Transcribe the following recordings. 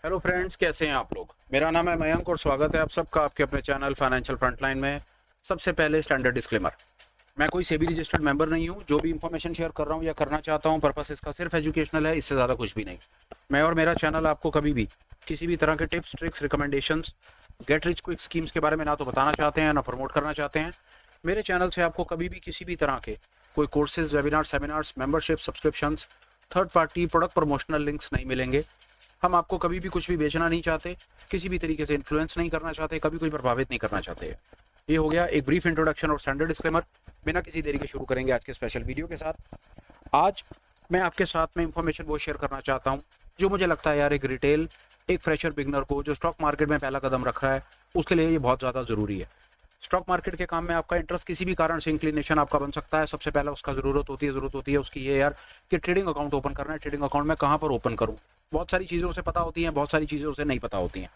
Hello friends, कैसे हैं आप लोग। मेरा नाम है मयंक और स्वागत है आप सबका आपके अपने चैनल फाइनेंशियल फ्रंटलाइन में। सबसे पहले स्टैंडर्ड डिस्क्लेमर, मैं कोई सेबी रजिस्टर्ड मेंबर नहीं हूं। जो भी इंफॉर्मेशन शेयर कर रहा हूं या करना चाहता हूं, पर्पस इसका सिर्फ एजुकेशनल है, इससे ज़्यादा कुछ भी नहीं। मैं और मेरा चैनल आपको कभी भी किसी भी तरह के tips, tricks, recommendations, get rich quick schemes के बारे में ना तो बताना चाहते हैं ना प्रमोट करना चाहते हैं। मेरे चैनल से आपको कभी भी किसी भी तरह के कोई courses, webinar, seminars, membership, subscriptions, third party product promotional links नहीं मिलेंगे। हम आपको कभी भी कुछ भी बेचना नहीं चाहते, किसी भी तरीके से इन्फ्लुएंस नहीं करना चाहते, कभी कोई प्रभावित नहीं करना चाहते। ये हो गया एक ब्रीफ इंट्रोडक्शन और स्टैंडर्ड डिस्क्लेमर। बिना किसी देरी के शुरू करेंगे आज के स्पेशल वीडियो के साथ। आज मैं आपके साथ में इंफॉर्मेशन वो शेयर करना चाहता हूँ जो मुझे लगता है यार एक रिटेल, एक फ्रेशर बिगनर को जो स्टॉक मार्केट में पहला कदम रख रहा है, उसके लिए ये बहुत ज़्यादा ज़रूरी है। स्टॉक मार्केट के काम में आपका इंटरेस्ट किसी भी कारण से इंक्लिनेशन आपका बन सकता है। सबसे पहले उसका ज़रूरत होती है उसकी ये यार कि ट्रेडिंग अकाउंट ओपन करना है। ट्रेडिंग अकाउंट में कहाँ पर ओपन करूँ, बहुत सारी चीज़ें उसे पता होती हैं, बहुत सारी चीज़ें उसे नहीं पता होती हैं।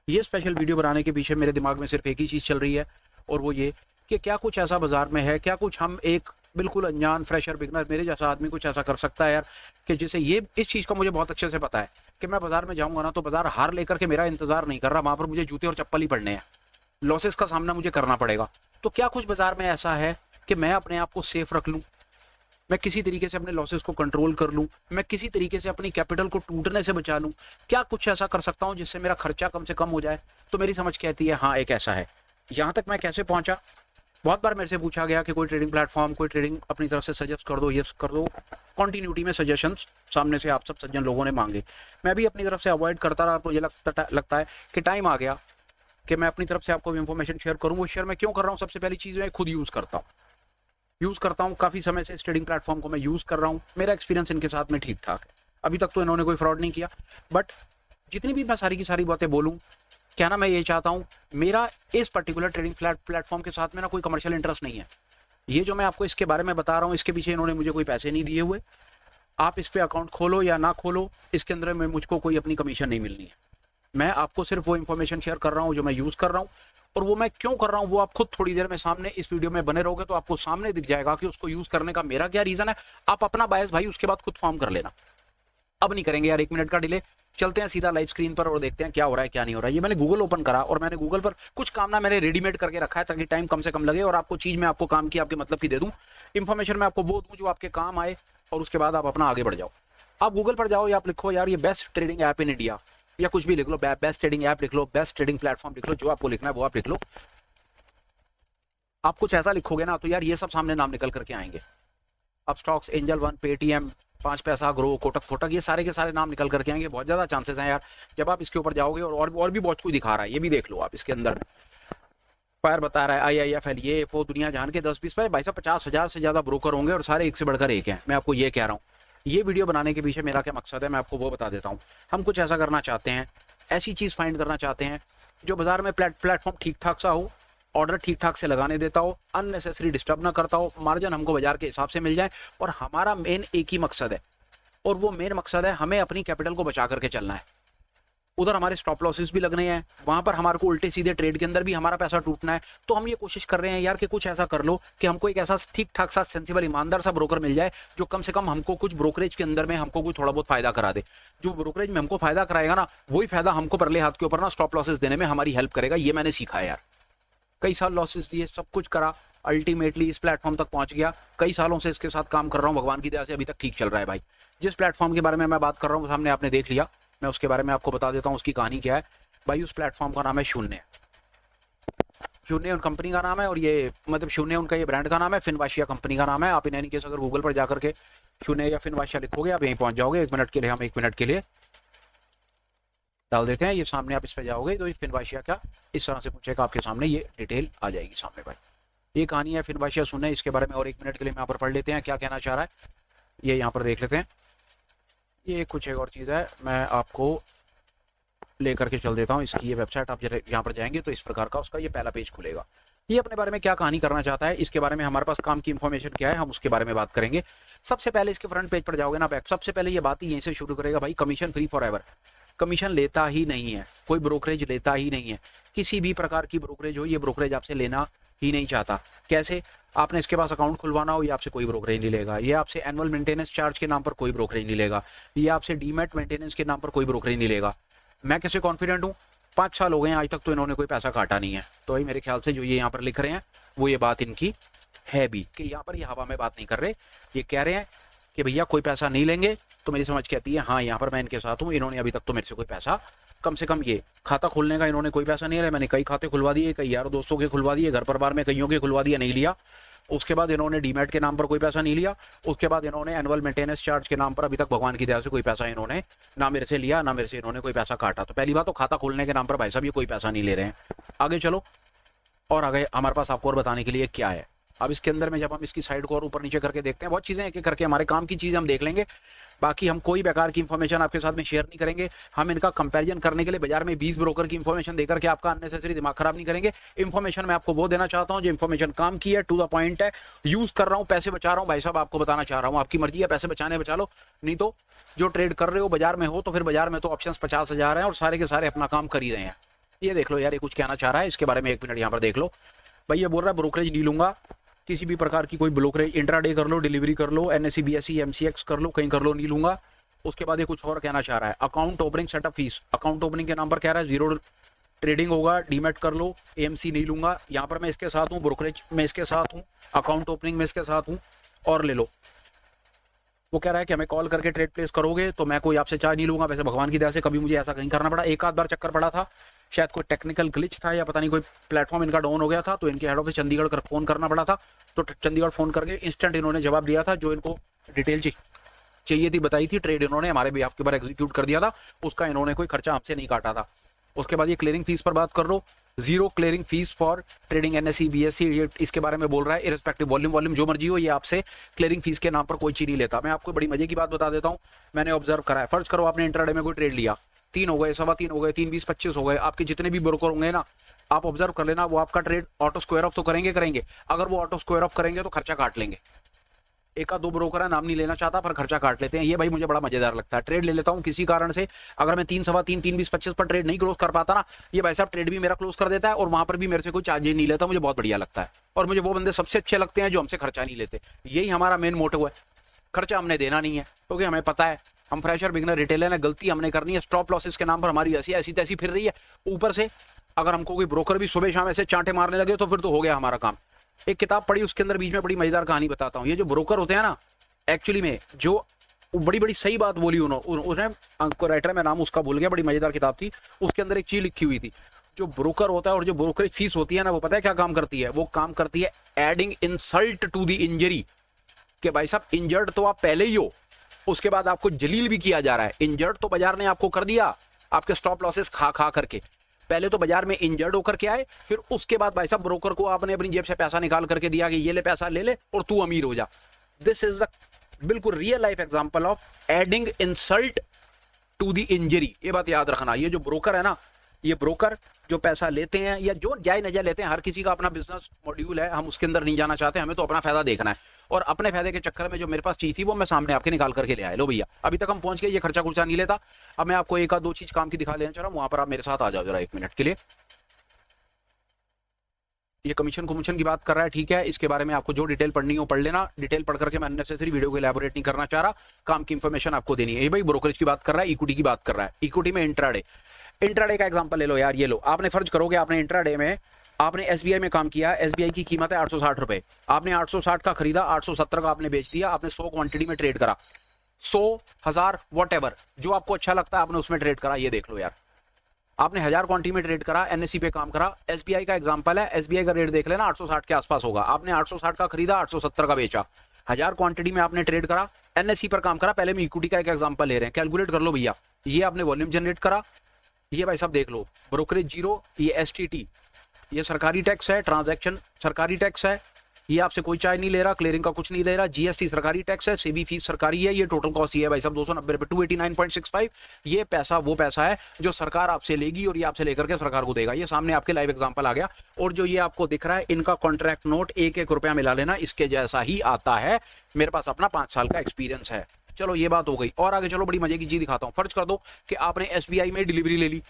ये स्पेशल वीडियो बनाने के पीछे मेरे दिमाग में सिर्फ एक ही चीज़ चल रही है, और वो ये कि क्या कुछ ऐसा बाजार में है, क्या कुछ हम एक बिल्कुल अनजान फ्रेशर बिगनर मेरे जैसा आदमी कुछ ऐसा कर सकता है यार, कि जिसे ये इस चीज़ का मुझे बहुत अच्छे से पता है कि मैं बाजार में जाऊंगा ना तो बाजार हार लेकर के मेरा इंतजार नहीं कर रहा, वहां पर मुझे जूते और चप्पल ही पड़ने हैं, लॉसेस का सामना मुझे करना पड़ेगा। तो क्या कुछ बाजार में ऐसा है कि मैं अपने आप को सेफ रख लूं, मैं किसी तरीके से अपने लॉसेस को कंट्रोल कर लूं, मैं किसी तरीके से अपनी कैपिटल को टूटने से बचा लूं। क्या कुछ ऐसा कर सकता हूं जिससे मेरा खर्चा कम से कम हो जाए। तो मेरी समझ कहती है हाँ, एक ऐसा है। यहाँ तक मैं कैसे पहुंचा, बहुत बार मेरे से पूछा गया कि कोई ट्रेडिंग प्लेटफॉर्म, कोई ट्रेडिंग अपनी तरफ से सजेस्ट कर दो, ये कर दो। कॉन्टिन्यूटी में सजेशंस सामने से आप सब सज्जन लोगों ने मांगे, मैं भी अपनी तरफ से अवॉइड करता रहा। मुझे लगता है कि टाइम आ गया कि मैं अपनी तरफ से आपको इन्फॉर्मेशन शेयर करूँ। वो शेयर मैं क्यों कर रहा हूँ, सबसे पहली चीज़ मैं खुद यूज़ करता हूँ काफ़ी समय से इस ट्रेडिंग प्लेटफॉर्म को मैं यूज़ कर रहा हूँ। मेरा एक्सपीरियंस इनके साथ में ठीक ठाक है, अभी तक तो इन्होंने कोई फ्रॉड नहीं किया। बट जितनी भी मैं सारी की सारी बातें बोलूँ, क्या ना मैं ये चाहता हूँ, मेरा इस पर्टिकुलर ट्रेडिंग प्लेटफॉर्म के साथ में ना कोई कमर्शियल इंटरेस्ट नहीं है। ये जो मैं आपको इसके बारे में बता रहा हूँ, इसके पीछे इन्होंने मुझे कोई पैसे नहीं दिए हुए। आप इस पे अकाउंट खोलो या ना खोलो, इसके अंदर में मुझको कोई अपनी कमीशन नहीं मिलनी है। मैं आपको सिर्फ वो इन्फॉर्मेशन शेयर कर रहा हूँ जो मैं यूज़ कर रहा हूँ। और वो मैं क्यों कर रहा हूँ वो आप खुद थोड़ी देर में सामने इस वीडियो में बने रहोगे तो आपको सामने दिख जाएगा कि उसको यूज़ करने का मेरा क्या रीज़न है। आप अपना बायस भाई उसके बाद खुद फॉर्म कर लेना। अब नहीं करेंगे यार 1 मिनट का डिले, चलते हैं सीधा लाइव स्क्रीन पर और देखते हैं क्या हो रहा है क्या नहीं हो रहा है। ये मैंने गूगल ओपन करा और मैंने गूगल पर कुछ काम ना मैंने रेडीमेड करके रखा है ताकि टाइम कम से कम लगे और आपको चीज़ मैं आपको काम की आपके मतलब की दे दूँ, इन्फॉर्मेशन मैं आपको वो दूँ जो आपके काम आए, और उसके बाद आप अपना आगे बढ़ जाओ। आप गूगल पर जाओ या आप लिखो यार ये best trading app in India, या कुछ भी लिख लो, बेस्ट ट्रेडिंग ऐप लिख लो, बेस्ट ट्रेडिंग प्लेटफॉर्म लिख लो, जो आपको लिखना है वो आप लिख लो। आप कुछ ऐसा लिखोगे ना तो यार ये सब सामने नाम निकल करके आएंगे। अब स्टॉक्स, एंजल वन, पेटीएम, 5 पैसा, ग्रो, कोटक फोटक, ये सारे के सारे नाम निकल करके आएंगे। बहुत ज़्यादा चांसेस हैं यार जब आप इसके ऊपर जाओगे। और भी बहुत कुछ दिखा रहा है, ये भी देख लो आप। इसके अंदर फायर बता रहा है, IIFL, ये वो दुनिया जान के 10-20 भाई साहब 50,000 से ज़्यादा ब्रोकर होंगे और सारे एक से बढ़कर एक हैं। मैं आपको ये कह रहा हूँ। ये वीडियो बनाने के पीछे मेरा क्या मकसद है मैं आपको वो बता देता हूँ। हम कुछ ऐसा करना चाहते हैं, ऐसी चीज़ फाइंड करना चाहते हैं जो बाजार में प्लेटफॉर्म ठीक ठाक सा हो, ऑर्डर ठीक ठाक से लगाने देता हो, अननेसेसरी डिस्टर्ब ना करता हो, मार्जिन हमको बाजार के हिसाब से मिल जाए। और हमारा मेन एक ही मकसद है, और वो मेन मकसद है हमें अपनी कैपिटल को बचा करके चलना है। उधर हमारे स्टॉप लॉसेस भी लगने हैं, वहां पर हमारे को उल्टे सीधे ट्रेड के अंदर भी हमारा पैसा टूटना है। तो हम ये कोशिश कर रहे हैं यार कि कुछ ऐसा कर लो कि हमको एक ऐसा ठीक ठाक सा सेंसिबल ईमानदार सा ब्रोकर मिल जाए जो कम से कम हमको कुछ ब्रोकरेज के अंदर में हमको कुछ थोड़ा बहुत फायदा करा दे। जो ब्रोकरेज में हमको फायदा कराएगा ना, वही फायदा हमको परले हाथ के ऊपर ना स्टॉप लॉसेस देने में हमारी हेल्प करेगा। ये मैंने सीखा है यार, कई साल लॉसेस दिए, सब कुछ करा, अल्टीमेटली इस प्लेटफॉर्म तक पहुंच गया। कई सालों से इसके साथ काम कर रहा हूँ, भगवान की दया से अभी तक ठीक चल रहा है भाई। जिस प्लेटफॉर्म के बारे में मैं बात कर रहा हूँ सामने आपने देख लिया, मैं उसके बारे में आपको बता देता हूँ उसकी कहानी क्या है भाई। उस प्लेटफॉर्म का नाम है शून्य। शून्य उन कंपनी का नाम है, और ये मतलब शून्य उनका ये ब्रांड का नाम है, फिनवाशिया कंपनी का नाम है। आप इन एनी केस अगर गूगल पर जाकर के शून्य या फिनवाशिया लिखोगे आप यहीं पहुंच जाओगे। 1 मिनट के लिए, हम 1 मिनट के लिए डाल देते हैं ये सामने। आप इस पर जाओगे तो फिनवाशिया क्या इस तरह से पूछेगा आपके सामने, ये डिटेल आ जाएगी सामने भाई। ये कहानी है फिनवाशिया शून्य, इसके बारे में और 1 मिनट के लिए हम यहाँ पर पढ़ लेते हैं क्या कहना चाह रहा है। ये यहाँ पर देख लेते हैं। ये कुछ एक और चीज़ है, मैं आपको लेकर के चल देता हूँ। इसकी ये वेबसाइट आप यहाँ पर जाएंगे तो इस प्रकार का उसका ये पहला पेज खुलेगा। ये अपने बारे में क्या कहानी करना चाहता है, इसके बारे में हमारे पास काम की इन्फॉर्मेशन क्या है, हम उसके बारे में बात करेंगे। सबसे पहले इसके फ्रंट पेज पर जाओगे ना, बैक सबसे पहले ये बात ही यहीं से शुरू करेगा भाई, commission free for ever. Commission लेता ही नहीं है, कोई ब्रोकरेज लेता ही नहीं है। किसी भी प्रकार की ब्रोकरेज हो, ये ब्रोकरेज आपसे लेना ही नहीं चाहता। कैसे, आपने इसके पास अकाउंट खुलवाना हो, ये आपसे कोई ब्रोकरेज नहीं लेगा। ये आपसे एनुअल मेंटेनेंस चार्ज के नाम पर कोई ब्रोकरेज नहीं लेगा। ये आपसे डीमैट मेंटेनेंस के नाम पर कोई ब्रोकरेज नहीं लेगा। मैं कैसे कॉन्फिडेंट हूँ, 5 साल हो गए हैं आज तक तो इन्होंने कोई पैसा काटा नहीं है। तो भाई मेरे ख्याल से जो ये यहाँ पर लिख रहे हैं वो ये बात इनकी है भी, कि यहाँ पर ये हवा में बात नहीं कर रहे, ये कह रहे हैं कि भैया कोई पैसा नहीं लेंगे। तो मेरी समझ कहती है हाँ यहाँ पर मैं इनके साथ हूँ, इन्होंने अभी तक तो मेरे से कोई पैसा, कम से कम ये खाता खोलने का इन्होंने कोई पैसा नहीं लिया। मैंने कई खाते खुलवा दिए, कई यारों दोस्तों के खुलवा दिए, घर परिवार में कईयों के खुलवा दिया, नहीं लिया। उसके बाद इन्होंने डीमैट के नाम पर कोई पैसा नहीं लिया। उसके बाद इन्होंने एनुअल मेंटेनेंस चार्ज के नाम पर अभी तक भगवान की दया से कोई पैसा इन्होंने ना मेरे से लिया, ना मेरे से इन्होंने कोई पैसा काटा। तो पहली बात तो खाता खोलने के नाम पर भाई साहब ये कोई पैसा नहीं ले रहे हैं। आगे चलो, और आगे हमारे पास आपको और बताने के लिए क्या है। अब इसके अंदर में जब हम इसकी साइड को और ऊपर नीचे करके देखते हैं, बहुत चीज़ें एक एक करके हमारे काम की चीज़ हम देख लेंगे। बाकी हम कोई बेकार की इन्फॉर्मेशन आपके साथ में शेयर नहीं करेंगे। हम इनका कंपैरिजन करने के लिए बाजार में 20 ब्रोकर की इन्फॉर्मेशन देकर के आपका अननेसेसरी दिमाग खराब नहीं करेंगे। इन्फॉर्मेशन मैं आपको वो देना चाहता हूँ जो इन्फॉर्मेशन काम की है, टू द पॉइंट है, यूज कर रहा हूँ, पैसे बचा रहा हूँ। भाई साहब आपको बताना चाह रहा हूँ, आपकी मर्जी है, पैसे बचाने बचा लो, नहीं तो जो ट्रेड कर रहे हो बाजार में हो तो फिर बाजार में तो ऑप्शन 50,000 हैं और सारे के सारे अपना काम कर ही रहे हैं। ये देख लो यार, ये कुछ कहना चाह रहा है, इसके बारे में 1 मिनट यहाँ पर देख लो। भाई ये बोल रहा है ब्रोकरेज नहीं लूंगा, किसी भी प्रकार की कोई ब्रोकरेज, इंट्राडे कर लो, डिलीवरी कर लो, NSE BSE MCX कर लो, कहीं कर लो, नहीं लूंगा। उसके बाद ये कुछ और कहना चाह रहा है, account opening setup fees, account opening के नाम पर कह रहा है 0 ट्रेडिंग होगा, डीमैट कर लो, AMC नहीं लूंगा। यहाँ पर मैं इसके साथ हूँ, ब्रोकरेज में इसके साथ हूँ, अकाउंट ओपनिंग में इसके साथ हूँ, और ले लो। वो कह रहा है कि हमें कॉल करके ट्रेड प्लेस करोगे तो मैं कोई आपसे चार्ज नहीं लूंगा। वैसे भगवान की दया से कभी मुझे ऐसा कहीं करना पड़ा, एक आध बार चक्कर पड़ा था, शायद कोई टेक्निकल ग्लिच था या पता नहीं कोई प्लेटफॉर्म इनका डाउन हो गया था, तो इनके हेड ऑफिस चंडीगढ़ कर फोन करना पड़ा था। तो चंडीगढ़ फोन करके इंस्टेंट इन्होंने जवाब दिया था, जो इनको डिटेल चाहिए थी बताई थी, ट्रेड इन्होंने हमारे बिहाफ के बार एग्जीक्यूट कर दिया था, उसका इन्होंने कोई खर्चा हमसे नहीं काटा था। उसके बाद ये क्लियरिंग फीस पर बात कर लो, 0 clearing fees for trading NSE BSE, ये इसके बारे में बोल रहा है। इरेस्पेक्टिव वॉल्यूम जो मर्जी हो, ये आपसे क्लियरिंग फीस के नाम पर कोई चीज नहीं लेता। मैं आपको बड़ी मजे की बात बता देता हूँ, मैंने ऑब्जर्व करा है। फर्ज करो आपने इंट्राडे में कोई ट्रेड लिया, 3 हो गए, 3.25 हो गए, 3, 20, 25 हो गए, आपके जितने भी ब्रोकर होंगे ना, आप ऑब्जर्व कर लेना, वो आपका ट्रेड ऑटो स्क्वायर ऑफ तो करेंगे। अगर वो ऑटो स्क्वायर ऑफ करेंगे तो खर्चा काट लेंगे। एक आध 2 ब्रोकर है, नाम नहीं लेना चाहता, पर खर्चा काट लेते हैं। ये भाई मुझे बड़ा मजेदार लगता है। ट्रेड ले लेता हूँ किसी कारण से, अगर मैं 3, 3.25, 3, 20, 25 पर ट्रेड नहीं क्लोज कर पाता ना, ये भाई साहब ट्रेड भी मेरा क्लोज कर देता है और वहां पर भी मेरे से कोई चार्जेस नहीं लेता। मुझे बहुत बढ़िया लगता है, और मुझे वो बंदे सबसे अच्छे लगते हैं जो हमसे खर्चा नहीं लेते। यही हमारा मेन मोटिव है, खर्चा हमने देना नहीं है, क्योंकि हमें पता है हम फ्रेशर बिगनर रिटेलर है, गलती हमने करनी है। स्टॉप लॉसेस के नाम पर हमारी ऐसी तैसी फिर रही है। ऊपर से अगर हमको कोई ब्रोकर भी सुबह शाम ऐसे चांटे मारने लगे तो फिर तो हो गया हमारा काम। एक किताब पढ़ी, उसके अंदर बीच में बड़ी मजेदार कहानी बताता हूँ। ये जो ब्रोकर होते हैं ना, एक्चुअली में जो बड़ी सही बात बोली उन्होंने, राइटर में नाम उसका भूल गया, बड़ी मजेदार किताब थी, उसके अंदर एक चीज लिखी हुई थी। जो ब्रोकर होता है और जो ब्रोकरेज फीस होती है ना, वो पता है क्या काम करती है? वो काम करती है adding insult to the injury. कि भाई साहब इंजर्ड तो आप पहले ही हो, उसके बाद आपको जलील भी किया जा रहा है। इंजर्ड तो बाजार ने आपको कर दिया, आपके स्टॉप लॉसेस खा करके। पहले तो बाजार में इंजर्ड होकर के आए, फिर उसके बाद भाई साहब ब्रोकर को आपने अपनी जेब से पैसा निकाल करके दिया कि ये ले पैसा ले ले और तू अमीर हो जा। दिस इज द बिल्कुल real life example of adding insult to the injury. ये बात याद रखना। ये जो ब्रोकर है ना, ये ब्रोकर जो पैसा लेते हैं या जो जाय नजा लेते हैं, हर किसी का अपना बिजनेस मॉड्यूल है, हम उसके अंदर नहीं जाना चाहते। हमें तो अपना फायदा देखना है, और अपने फायदे के चक्कर में जो मेरे पास चीज थी वो मैं सामने आपके निकाल करके ले आए। लो भैया, अभी तक हम पहुंच गए, ये खर्चा खुर्चा नहीं लेता। अब मैं आपको एक आध 2 चीज काम की दिखा लेना चाह रहा हूँ, वहां पर आप मेरे साथ आ जाओ जरा 1 मिनट के लिए। ये कमीशन की बात कर रहा है, ठीक है। इसके बारे में आपको जो डिटेल पढ़नी हो पढ़ लेना। डिटेल पढ़ करके मैं अननेसेसरी वीडियो को एलैबोरेट नहीं करना चाह रहा, काम की इंफॉर्मेशन आपको देनी है। ये भाई ब्रोकरेज की बात कर रहा है, इक्विटी की बात कर रहा है। इक्विटी में इंट्राडे का एग्जांपल ले लो यार। ये लो, आपने फर्ज करोगे आपने इंट्राडे में आपने SBI में काम किया। SBI की कीमत है 860 रुपए, आपने 860 का खरीदा, 870 का आपने बेच दिया। आपने 100 क्वांटिटी में ट्रेड करा, 100, 1000 वॉट जो आपको अच्छा लगता है आपने उसमें ट्रेड करा। ये देख लो यार, आपने 1000 क्वांटिटी में ट्रेड करा, NSE पे काम करा। SBI का एग्जांपल है, SBI का रेट देख लेना 860 के आसपास होगा। आपने 860 का खरीदा, 870 का बेचा, 1000 क्वांटिटी में आपने ट्रेड करा, NSE पर काम करा। पहले हम इक्विटी का एक एग्जांपल ले रहे हैं, कैलकुलेट कर लो भैया। ये आपने वॉल्यूम जनरेट करा, ये भाई साहब देख लो, ब्रोकरेज 0, ये STT, ये सरकारी टैक्स है, ट्रांजैक्शन सरकारी टैक्स है, ये आपसे कोई चार्ज नहीं ले रहा, क्लियरिंग का कुछ नहीं ले रहा, GST सरकारी टैक्स है, सेबी फीस सरकारी है। ये टोटल कॉस्ट ये है भाई साहब 290 रुपए, 289.65। ये पैसा वो पैसा है जो सरकार आपसे लेगी और ये आपसे लेकर के सरकार को देगा। ये सामने आपके लाइव एग्जांपल आ गया। और जो ये आपको दिख रहा है, इनका कॉन्ट्रैक्ट नोट 1-1 रुपया मिला लेना, इसके जैसा ही आता है। मेरे पास अपना 5 साल का एक्सपीरियंस है। चलो ये बात हो गई, और आगे चलो, बड़ी मजे की चीज दिखाता हूँ। फर्ज कर दो कि आपने SBI में डिलीवरी ले ली।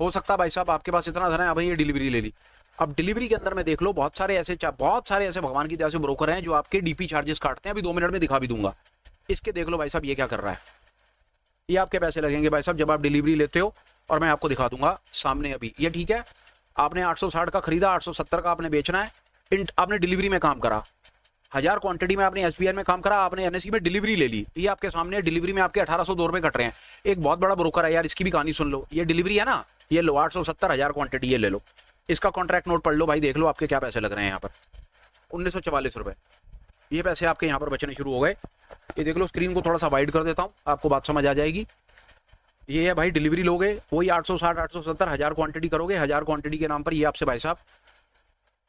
हो सकता है भाई साहब आपके पास इतना धन है, अब ये डिलीवरी ले ली। अब डिलीवरी के अंदर में देख लो, बहुत सारे ऐसे भगवान की दया से ब्रोकर हैं जो आपके DP चार्जेस काटते हैं। अभी 2 मिनट में दिखा भी दूंगा। इसके देख लो भाई साहब, ये क्या कर रहा है, ये आपके पैसे लगेंगे भाई साहब। जब आप डिलीवरी लेते हो और मैं आपको दिखा दूंगा सामने अभी। ये ठीक है, आपने 860 का खरीदा, 870 का आपने बेचना है। आपने डिलीवरी में काम करा, 1000 क्वांटिटी में आपने एसबीआई में काम करा, आपने एनएसई में डिलीवरी ले ली। ये आपके सामने डिलीवरी में आपके 1802 रुपए कट रहे हैं। एक बहुत बड़ा ब्रोकर है यार, इसकी भी कहानी सुन लो। ये डिलीवरी है ना, ये लो 870, 1000 क्वांटिटी, ये ले लो। इसका कॉन्ट्रैक्ट नोट पढ़ लो भाई, देख लो आपके क्या पैसे लग रहे हैं यहाँ पर, 1944 रुपए। ये पैसे आपके यहाँ पर बचने शुरू हो गए। ये देख लो, स्क्रीन को थोड़ा सा वाइड कर देता हूँ, आपको बात समझ आ जाएगी। ये है भाई डिलीवरी लोगे, वही 860, 870, 1000 क्वांटिटी करोगे, 1000 क्वांटिटी के नाम पर ये आपसे भाई साहब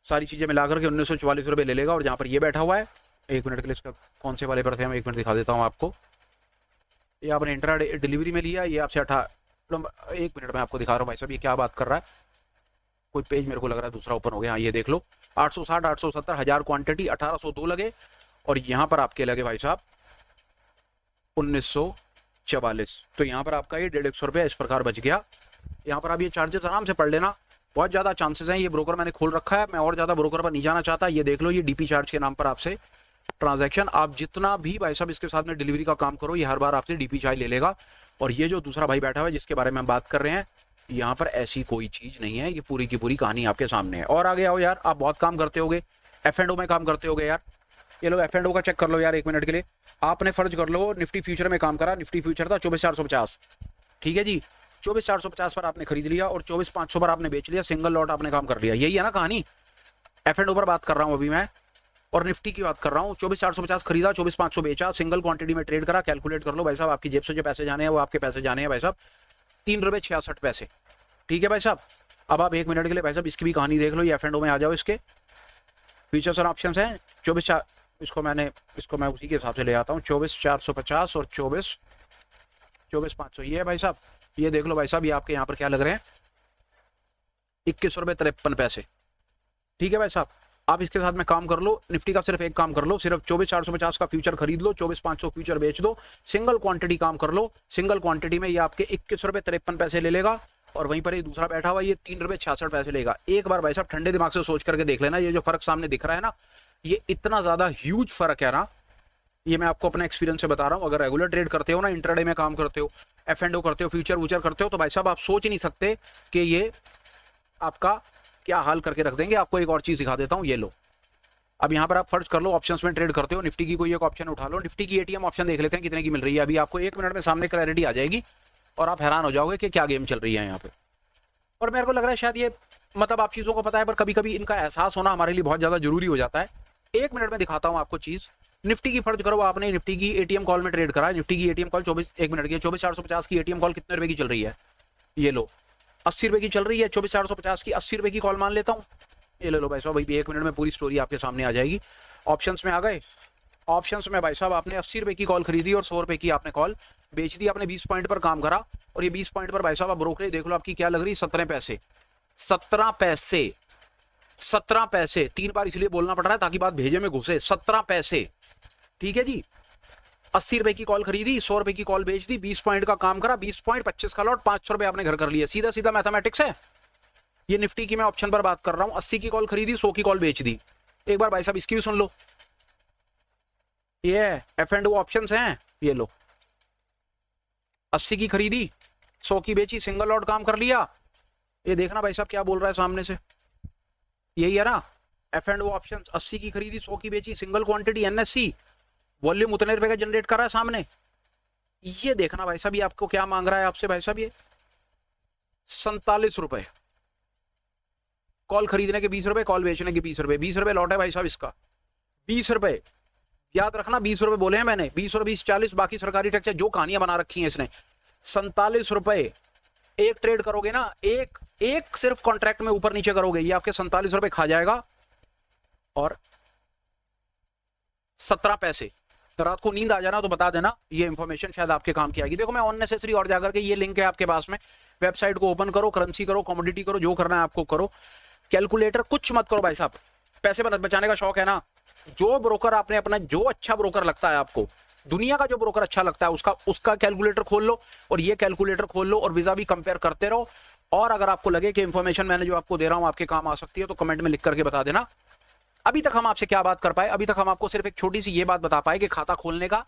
सारी चीजें मिला करके 1944 रुपए ले लेगा। और जहाँ पर ये बैठा हुआ है, 1 मिनट के लिए इसका कौन से वाले पर थे हम, 1 मिनट दिखा देता हूँ आपको। ये आपने इंट्रा डिलीवरी में लिया, ये आपसे 1 मिनट में आपको दिखा रहा हूँ भाई साहब ये क्या बात कर रहा है। कोई पेज मेरे को लग रहा है दूसरा ओपन हो गया। हाँ ये देख लो, 860, 870, 1000 क्वांटिटी, 1802 लगे, और यहाँ पर आपके लगे भाई साहब 1944। तो यहाँ पर आपका ये 150 रुपये इस प्रकार बच गया। यहाँ पर आप ये चार्जेस आराम से पढ़ लेना, बहुत ज़्यादा चांसेस हैं। ये ब्रोकर मैंने खोल रखा है, मैं और ज़्यादा ब्रोकर पर नहीं जाना चाहता। ये देख लो, ये डीपी चार्ज के नाम पर आपसे ट्रांजैक्शन, आप जितना भी भाई साहब इसके साथ में डिलीवरी का काम करो, ये हर बार आपसे डीपी चार्ज ले लेगा। और ये जो दूसरा भाई बैठा हुआ है जिसके बारे में हम बात कर रहे हैं, यहाँ पर ऐसी कोई चीज़ नहीं है। ये पूरी की पूरी कहानी आपके सामने है। और आगे आओ यार, आप बहुत काम करते होगे, F&O में काम करते होगे यार। ये लो F&O का चेक कर लो यार 1 मिनट के लिए। आपने फर्ज कर लो निफ्टी फ्यूचर में काम करा, निफ्टी फ्यूचर था 24450, ठीक है जी। 24450 पर आपने खरीद लिया और 24500 पर आपने बेच लिया, सिंगल लॉट आपने काम कर लिया। यही है ना कहानी। F&O पर बात कर रहा हूँ अभी मैं, और निफ्टी की बात कर रहा हूँ। 24450 खरीदा, 24500 बेचा, सिंगल क्वांटिटी में ट्रेड करा। कैलकुलेट कर लो भाई साहब, आपकी जेब से जो पैसे जाने हैं वो आपके पैसे जाने हैं भाई साहब 3 रुपये 66 पैसे, ठीक है भाई साहब। अब आप 1 मिनट के लिए भाई साहब इसकी भी कहानी देख लो। ये F&O में आ जाओ, इसके फीचर्स और ऑप्शन हैं। 24 इसको मैं उसी के हिसाब से ले आता हूँ, 24450 और 24500 ये है भाई साहब। ये देख लो भाई साहब, ये आपके यहाँ पर क्या लग रहे हैं, 21 रुपये 53 पैसे, ठीक है भाई साहब। आप इसके साथ में काम कर लो, निफ्टी का सिर्फ एक काम कर लो, सिर्फ 24450 का फ्यूचर खरीद लो, 24500 फ्यूचर बेच दो, सिंगल क्वांटिटी काम कर लो। सिंगल क्वांटिटी में ये आपके 21 रुपये 53 पैसे ले लेगा। और वहीं पर ये दूसरा बैठा हुआ ये 3 रुपये 66 पैसे लेगा। एक बार भाई साहब ठंडे दिमाग से सोच करके देख लेना, ये जो फर्क सामने दिख रहा है ना, ये इतना ज्यादा ह्यूज फर्क है ना। ये मैं आपको अपने एक्सपीरियंस से बता रहा हूँ। अगर रेगुलर ट्रेड करते हो ना, इंट्राडे में काम करते हो, F&O करते हो, फ्यूचर वूचर करते हो, तो भाई साहब आप सोच ही नहीं सकते कि ये आपका क्या हाल करके रख देंगे। आपको एक और चीज दिखा देता हूँ, ये लो। अब यहाँ पर आप फर्ज कर लो ऑप्शंस में ट्रेड करते हो, निफ्टी की कोई एक ऑप्शन उठा लो, निफ्टी की ATM ऑप्शन देख लेते हैं कितने की मिल रही है। अभी आपको 1 मिनट में सामने क्लैरिटी आ जाएगी और आप हैरान हो जाओगे कि क्या गेम चल रही है यहाँ पे। और मेरे को लग रहा है शायद ये मतलब आप चीज़ों को पता है, पर कभी कभी इनका एहसास होना हमारे लिए बहुत ज़्यादा जरूरी हो जाता है। 1 मिनट में दिखाता हूँ आपको चीज़। निफ्टी की फर्ज करो आपने निफ्टी की ATM कॉल में ट्रेड करा, निफ्टी की ATM कॉल 1 मिनट की 24450 की ATM कॉल कितने रुपए की चल रही है, ये लो 80 रुपए की चल रही है। 24450 की 80 रुपए की कॉल मान लेता हूँ, ये ले लो भाई साहब। भाई 1 मिनट में पूरी स्टोरी आपके सामने आ जाएगी। ऑप्शंस में आ गए, ऑप्शंस में भाई साहब आपने 80 रुपए की कॉल खरीदी और 100 रुपए की आपने कॉल बेच दी। आपने 20 पॉइंट पर काम करा, और ये 20 पॉइंट पर भाई साहब आप ब्रोकरेज देख लो आपकी क्या लग रही है, 17 पैसे। 17 पैसे, 17 पैसे। 3 बार इसलिए बोलना पड़ रहा है ताकि बात भेजे में घुसे। 17 पैसे, ठीक है जी। 80 रुपए की कॉल खरीदी, 100 रुपए की कॉल बेच दी, 20 पॉइंट का काम करा, 20 पॉइंट 25 का लॉट, 500 रुपए आपने घर कर लिया। सीधा सीधा मैथमेटिक्स है ये। निफ्टी की मैं ऑप्शन पर बात कर रहा हूं, 80 की कॉल खरीदी, 100 की कॉल बेच दी। एक बार भाई साहब इसकी भी सुन लो, ये F&O ऑप्शंस हैं, ये लो 80 की खरीदी, 100 की बेची, सिंगल लॉट काम कर लिया। ये देखना भाई साहब क्या बोल रहा है सामने से, यही है ना F&O ऑप्शंस। 80 की खरीदी, 100 की बेची, सिंगल क्वांटिटी, NSE, वॉल्यूम उतने रुपए का जनरेट कर रहा है सामने। ये देखना भाई साहब, ये आपको क्या मांग रहा है आपसे भाई साहब, ये 47 रुपए। कॉल खरीदने के 20 रुपए, कॉल बेचने के 20 रुपए। 20 रुपए लॉट है भाई साहब इसका, 20 रुपए। याद रखना 20 रुपए बोले हैं मैंने, 20 और 20 40, बाकी सरकारी टैक्स है। जो कहानियां बना रखी हैं इसने। 47 रुपए एक ट्रेड करोगे ना, एक सिर्फ कॉन्ट्रैक्ट में ऊपर नीचे करोगे, ये आपके 47 रुपए खा जाएगा। और 17 पैसे। रात को नींद आ जाना तो बता देना, ये इंफॉर्मेशन शायद आपके काम की आएगी। देखो मैं अननेसेसरी और जाकर के, ये लिंक है आपके पास में, वेबसाइट को ओपन करो, करेंसी करो, कमोडिटी करो, जो करना है आपको करो। कैलकुलेटर कुछ मत करो भाई साहब, पैसे बचाने का शौक है ना। जो ब्रोकर आपने अपना, जो अच्छा ब्रोकर लगता है आपको, दुनिया का जो ब्रोकर अच्छा लगता है, उसका कैलकुलेटर खोल लो और ये कैलकुलेटर खोल लो और वीजा भी कंपेयर करते रहो। और अगर आपको लगे कि इंफॉर्मेशन मैंने जो आपको दे रहा हूं आपके काम आ सकती है, तो कमेंट में लिख करके बता देना। अभी तक हम आपसे क्या बात कर पाए, अभी तक हम आपको सिर्फ एक छोटी सी ये बात बता पाए कि खाता खोलने का,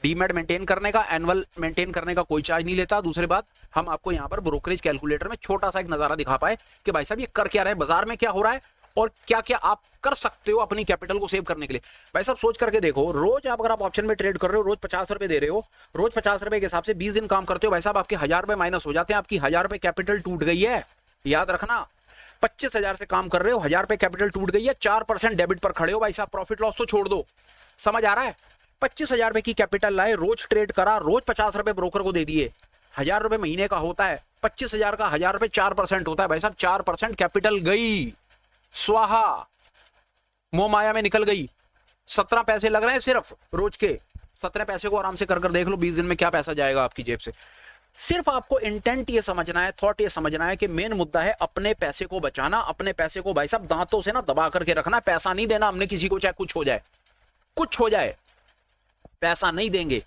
डीमैट मेंटेन करने का, एनुअल मेंटेन करने का कोई चार्ज नहीं लेता। दूसरी बात, हम आपको यहाँ पर ब्रोकरेज कैलकुलेटर में छोटा सा एक नजारा दिखा पाए कि भाई साहब ये कर क्या रहा है, बाजार में क्या हो रहा है और क्या क्या आप कर सकते हो अपनी कैपिटल को सेव करने के लिए। भाई साहब सोच करके देखो, रोज आप अगर आप ऑप्शन में ट्रेड कर रहे हो, रोज 50 रुपए दे रहे हो, रोज 50 रुपए के हिसाब से 20 दिन काम करते हो, भाई साहब आपके 1000 रुपए माइनस हो जाते हैं, आपकी 1000 रुपए कैपिटल टूट गई है। याद रखना, 25,000 से काम कर रहे हो, 1000 रुपए कैपिटल टूट गई है, 4% डेबिट पर खड़े हो भाई साहब, प्रॉफिट लॉस तो छोड़ दो। समझ आ रहा है? 25,000 रुपए की कैपिटल लाए, रोज ट्रेड करा, रोज 50 रुपए ब्रोकर को दे दिए, 1000 रुपए महीने का होता है, 25,000 का 1000 रुपए 4% होता है भाई साहब, 4% कैपिटल गई, स्वाहा, मोह माया में निकल गई। 17 पैसे लग रहे हैं सिर्फ रोज के, 17 पैसे को आराम से कर कर देख लो 20 दिन में क्या पैसा जाएगा आपकी जेब से। सिर्फ आपको इंटेंट ये समझना है, थॉट ये समझना है कि मेन मुद्दा है अपने पैसे को बचाना, अपने पैसे को भाई साहब दांतों से ना दबा करके रखना, पैसा नहीं देना हमने किसी को, चाहे कुछ हो जाए, कुछ हो जाए, पैसा नहीं देंगे।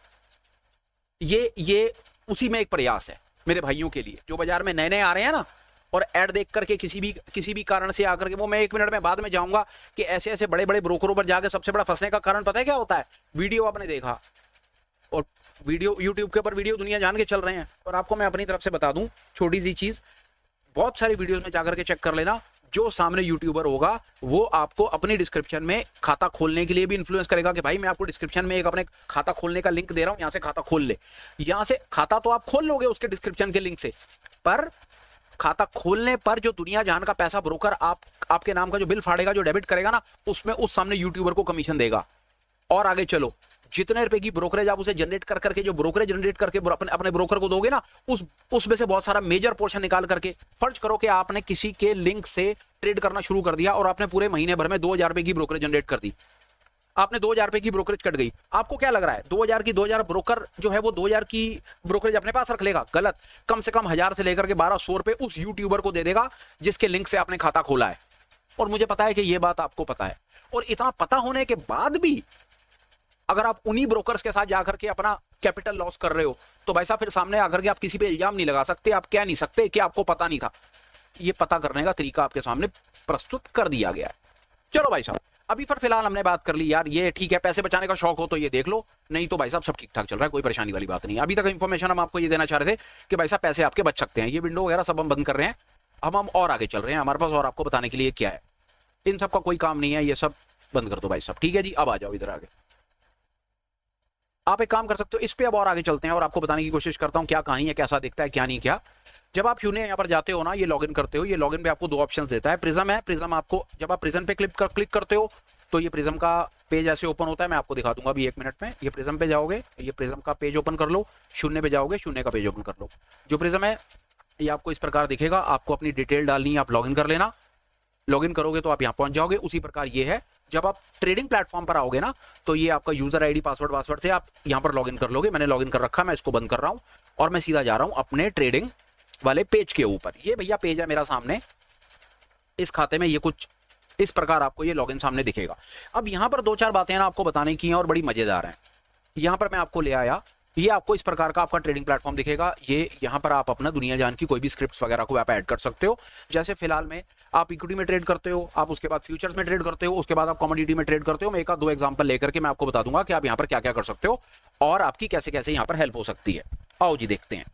ये उसी में एक प्रयास है मेरे भाइयों के लिए जो बाजार में नए नए आ रहे हैं ना, और ऐड देख करके किसी भी कारण से आकर के, वो मैं 1 मिनट में बाद में जाऊंगा कि ऐसे ऐसे बड़े बड़े ब्रोकरों पर जाकर सबसे बड़ा फंसने का कारण पता है क्या होता है? वीडियो आपने देखा, और वीडियो यूट्यूब के ऊपर वीडियो दुनिया जान के चल रहे हैं, और आपको मैं अपनी तरफ से बता दूं छोटी सी चीज, बहुत सारी वीडियोस में जाकर के चेक कर लेना, जो सामने यूट्यूबर होगा वो आपको अपनी डिस्क्रिप्शन में खाता खोलने के लिए भी इन्फ्लुएंस करेगा कि भाई मैं आपको डिस्क्रिप्शन में एक अपने खाता खोलने का लिंक दे रहा हूं, यहां से खाता खोल ले। यहां से खाता तो आप खोल लोगे उसके डिस्क्रिप्शन के लिंक से, पर खाता खोलने पर जो दुनिया जहान का पैसा ब्रोकर आपके नाम का जो बिल फाड़ेगा, जो डेबिट करेगा ना, उसमें उस सामने यूट्यूबर को कमीशन देगा। और आगे चलो, जितने रुपए की ब्रोकरेज आप उसे जनरेट कर करके, जो ब्रोकरेज जनरेट करके अपने ब्रोकर को दोगे ना, उसमें से बहुत सारा मेजर पोर्शन निकाल करके, फर्ज करो कि आपने किसी के लिंक से ट्रेड करना शुरू कर दिया और आपने पूरे महीने भर में 2000 रुपए की ब्रोकरेज जनरेट कर दी, आपने 2000 रुपए की ब्रोकरेज कट गई। आपको क्या लग रहा है 2000 ब्रोकर जो है वो 2000 की ब्रोकरेज अपने पास रख लेगा? गलत। कम से कम 1000 से लेकर के 1200 रुपए उस यूट्यूबर को दे देगा जिसके लिंक से आपने खाता खोला है। और मुझे पता है कि ये बात आपको पता है, और इतना पता होने के बाद भी अगर आप उन्हीं ब्रोकर्स के साथ जाकर के अपना कैपिटल लॉस कर रहे हो, तो भाई साहब फिर सामने आकर के आप किसी पे इल्जाम नहीं लगा सकते, आप कह नहीं सकते कि आपको पता नहीं था। ये पता करने का तरीका आपके सामने प्रस्तुत कर दिया गया है। चलो भाई साहब, अभी फिलहाल हमने बात कर ली यार, ये ठीक है, पैसे बचाने का शौक हो तो ये देख लो, नहीं तो भाई साहब सब ठीक ठाक चल रहा है, कोई परेशानी वाली बात नहीं। अभी तक इंफॉर्मेशन हम आपको ये देना चाह रहे थे कि भाई साहब पैसे आपके बच सकते हैं। ये विंडो वगैरह सब हम बंद कर रहे हैं, हम और आगे चल रहे हैं, हमारे पास और आपको बताने के लिए क्या है, इन सब का कोई काम नहीं है, ये सब बंद कर दो भाई साहब, ठीक है जी। अब आ जाओ इधर आगे, आप एक काम कर सकते हो, इस पे अब और आगे चलते हैं और आपको बताने की कोशिश करता हूं क्या कहानी है, कैसा दिखता है, क्या नहीं क्या। जब आप शून्य यहाँ पर जाते हो ना, ये लॉगिन करते हो, ये लॉगिन पे आपको 2 ऑप्शंस देता है। प्रिज्म है, प्रिज्म आपको, जब आप प्रिज्म पे क्लिक करते हो तो ये प्रिज्म का पेज ऐसे ओपन होता है, मैं आपको दिखा दूंगा अभी 1 मिनट में। ये प्रिज्म पे जाओगे, ये प्रिज्म का पेज ओपन कर लो, शून्य पे जाओगे, शून्य का पेज ओपन कर लो। जो प्रिज्म है ये आपको इस प्रकार दिखेगा, आपको अपनी डिटेल डालनी है, आप लॉगिन कर लेना। लॉगिन करोगे तो आप यहाँ पहुंच जाओगे। उसी प्रकार ये है, जब आप ट्रेडिंग प्लेटफॉर्म पर आओगे ना, तो ये आपका यूजर आईडी पासवर्ड से आप यहाँ पर लॉगिन कर लोगे। मैंने लॉगिन कर रखा, मैं इसको बंद कर रहा हूँ और मैं सीधा जा रहा हूँ अपने ट्रेडिंग वाले पेज के ऊपर। ये भैया पेज है मेरा सामने, इस खाते में ये कुछ इस प्रकार आपको ये लॉगिन सामने दिखेगा। अब यहाँ पर 2-4 बातें ना आपको बताने की हैं और बड़ी मजेदार हैं। यहाँ पर मैं आपको ले आया, ये आपको इस प्रकार का आपका ट्रेडिंग प्लेटफॉर्म दिखेगा। ये यहाँ पर आप अपना दुनिया जान की कोई भी स्क्रिप्ट्स वगैरह को आप ऐड कर सकते हो। जैसे फिलहाल में आप इक्विटी में ट्रेड करते हो, आप उसके बाद फ्यूचर्स में ट्रेड करते हो, उसके बाद आप कमोडिटी में ट्रेड करते हो। मैं 1-2 एग्जांपल लेकर के मैं आपको बता दूंगा कि आप यहाँ पर क्या क्या कर सकते हो और आपकी कैसे कैसे यहाँ पर हेल्प हो सकती है। आओ जी देखते हैं।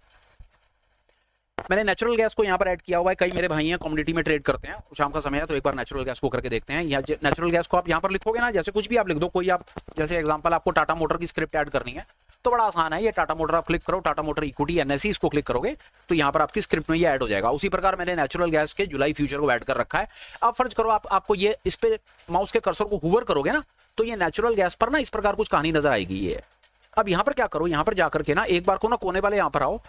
मैंने नेचुरल गैस को यहाँ पर ऐड किया हुआ है। कई मेरे भाई हैं कमोडिटी में ट्रेड करते हैं, शाम का समय है तो एक बार नेचुरल गैस को करके देखते हैं। या नेचुरल गैस को आप यहाँ पर लिखोगे ना, जैसे कुछ भी आप लिख दो, कोई आप जैसे एग्जांपल आपको टाटा मोटर की स्क्रिप्ट ऐड करनी है तो बड़ा आसान है। ये टाटा मोटर आप क्लिक करो, टाटा मोटर इक्विटी एनएसई, इसको क्लिक करोगे तो यहाँ पर आपकी स्क्रिप्ट में ये ऐड हो जाएगा। उसी प्रकार मैंने नेचुरल गैस के जुलाई फ्यूचर को ऐड कर रखा है। अब फर्ज करो आपको ये इस पे माउस के कर्सर को हुवर करोगे ना, तो ये नेचुरल गैस पर ना इस प्रकार कुछ कहानी नजर आएगी। ये अब यहाँ पर क्या करो, यहाँ पर जाकर के ना एक बार को ना कोने वाले यहाँ पर आओ,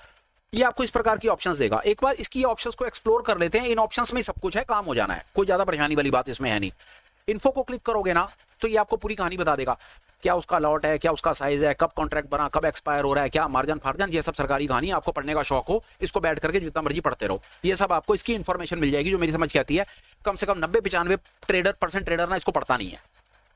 ये आपको इस प्रकार की ऑप्शंस देगा। एक बार इसकी ऑप्शंस को एक्सप्लोर कर लेते हैं। इन ऑप्शंस में सब कुछ है, काम हो जाना है, कोई ज्यादा परेशानी वाली बात इसमें है नहीं। इन्फो को क्लिक करोगे ना तो ये आपको पूरी कहानी बता देगा, क्या उसका लॉट है, क्या उसका साइज है, कब कॉन्ट्रैक्ट बना, कब एक्सपायर हो रहा है, क्या मार्जिन फार्जिन, ये सब सरकारी कहानी। आपको पढ़ने का शौक हो, इसको बैठ करके जितना मर्जी पढ़ते रहो, ये सब आपको इसकी इन्फॉर्मेशन मिल जाएगी। जो मेरी समझ कहती है कम से कम 90-95% ट्रेडर ना इसको पढ़ता नहीं है।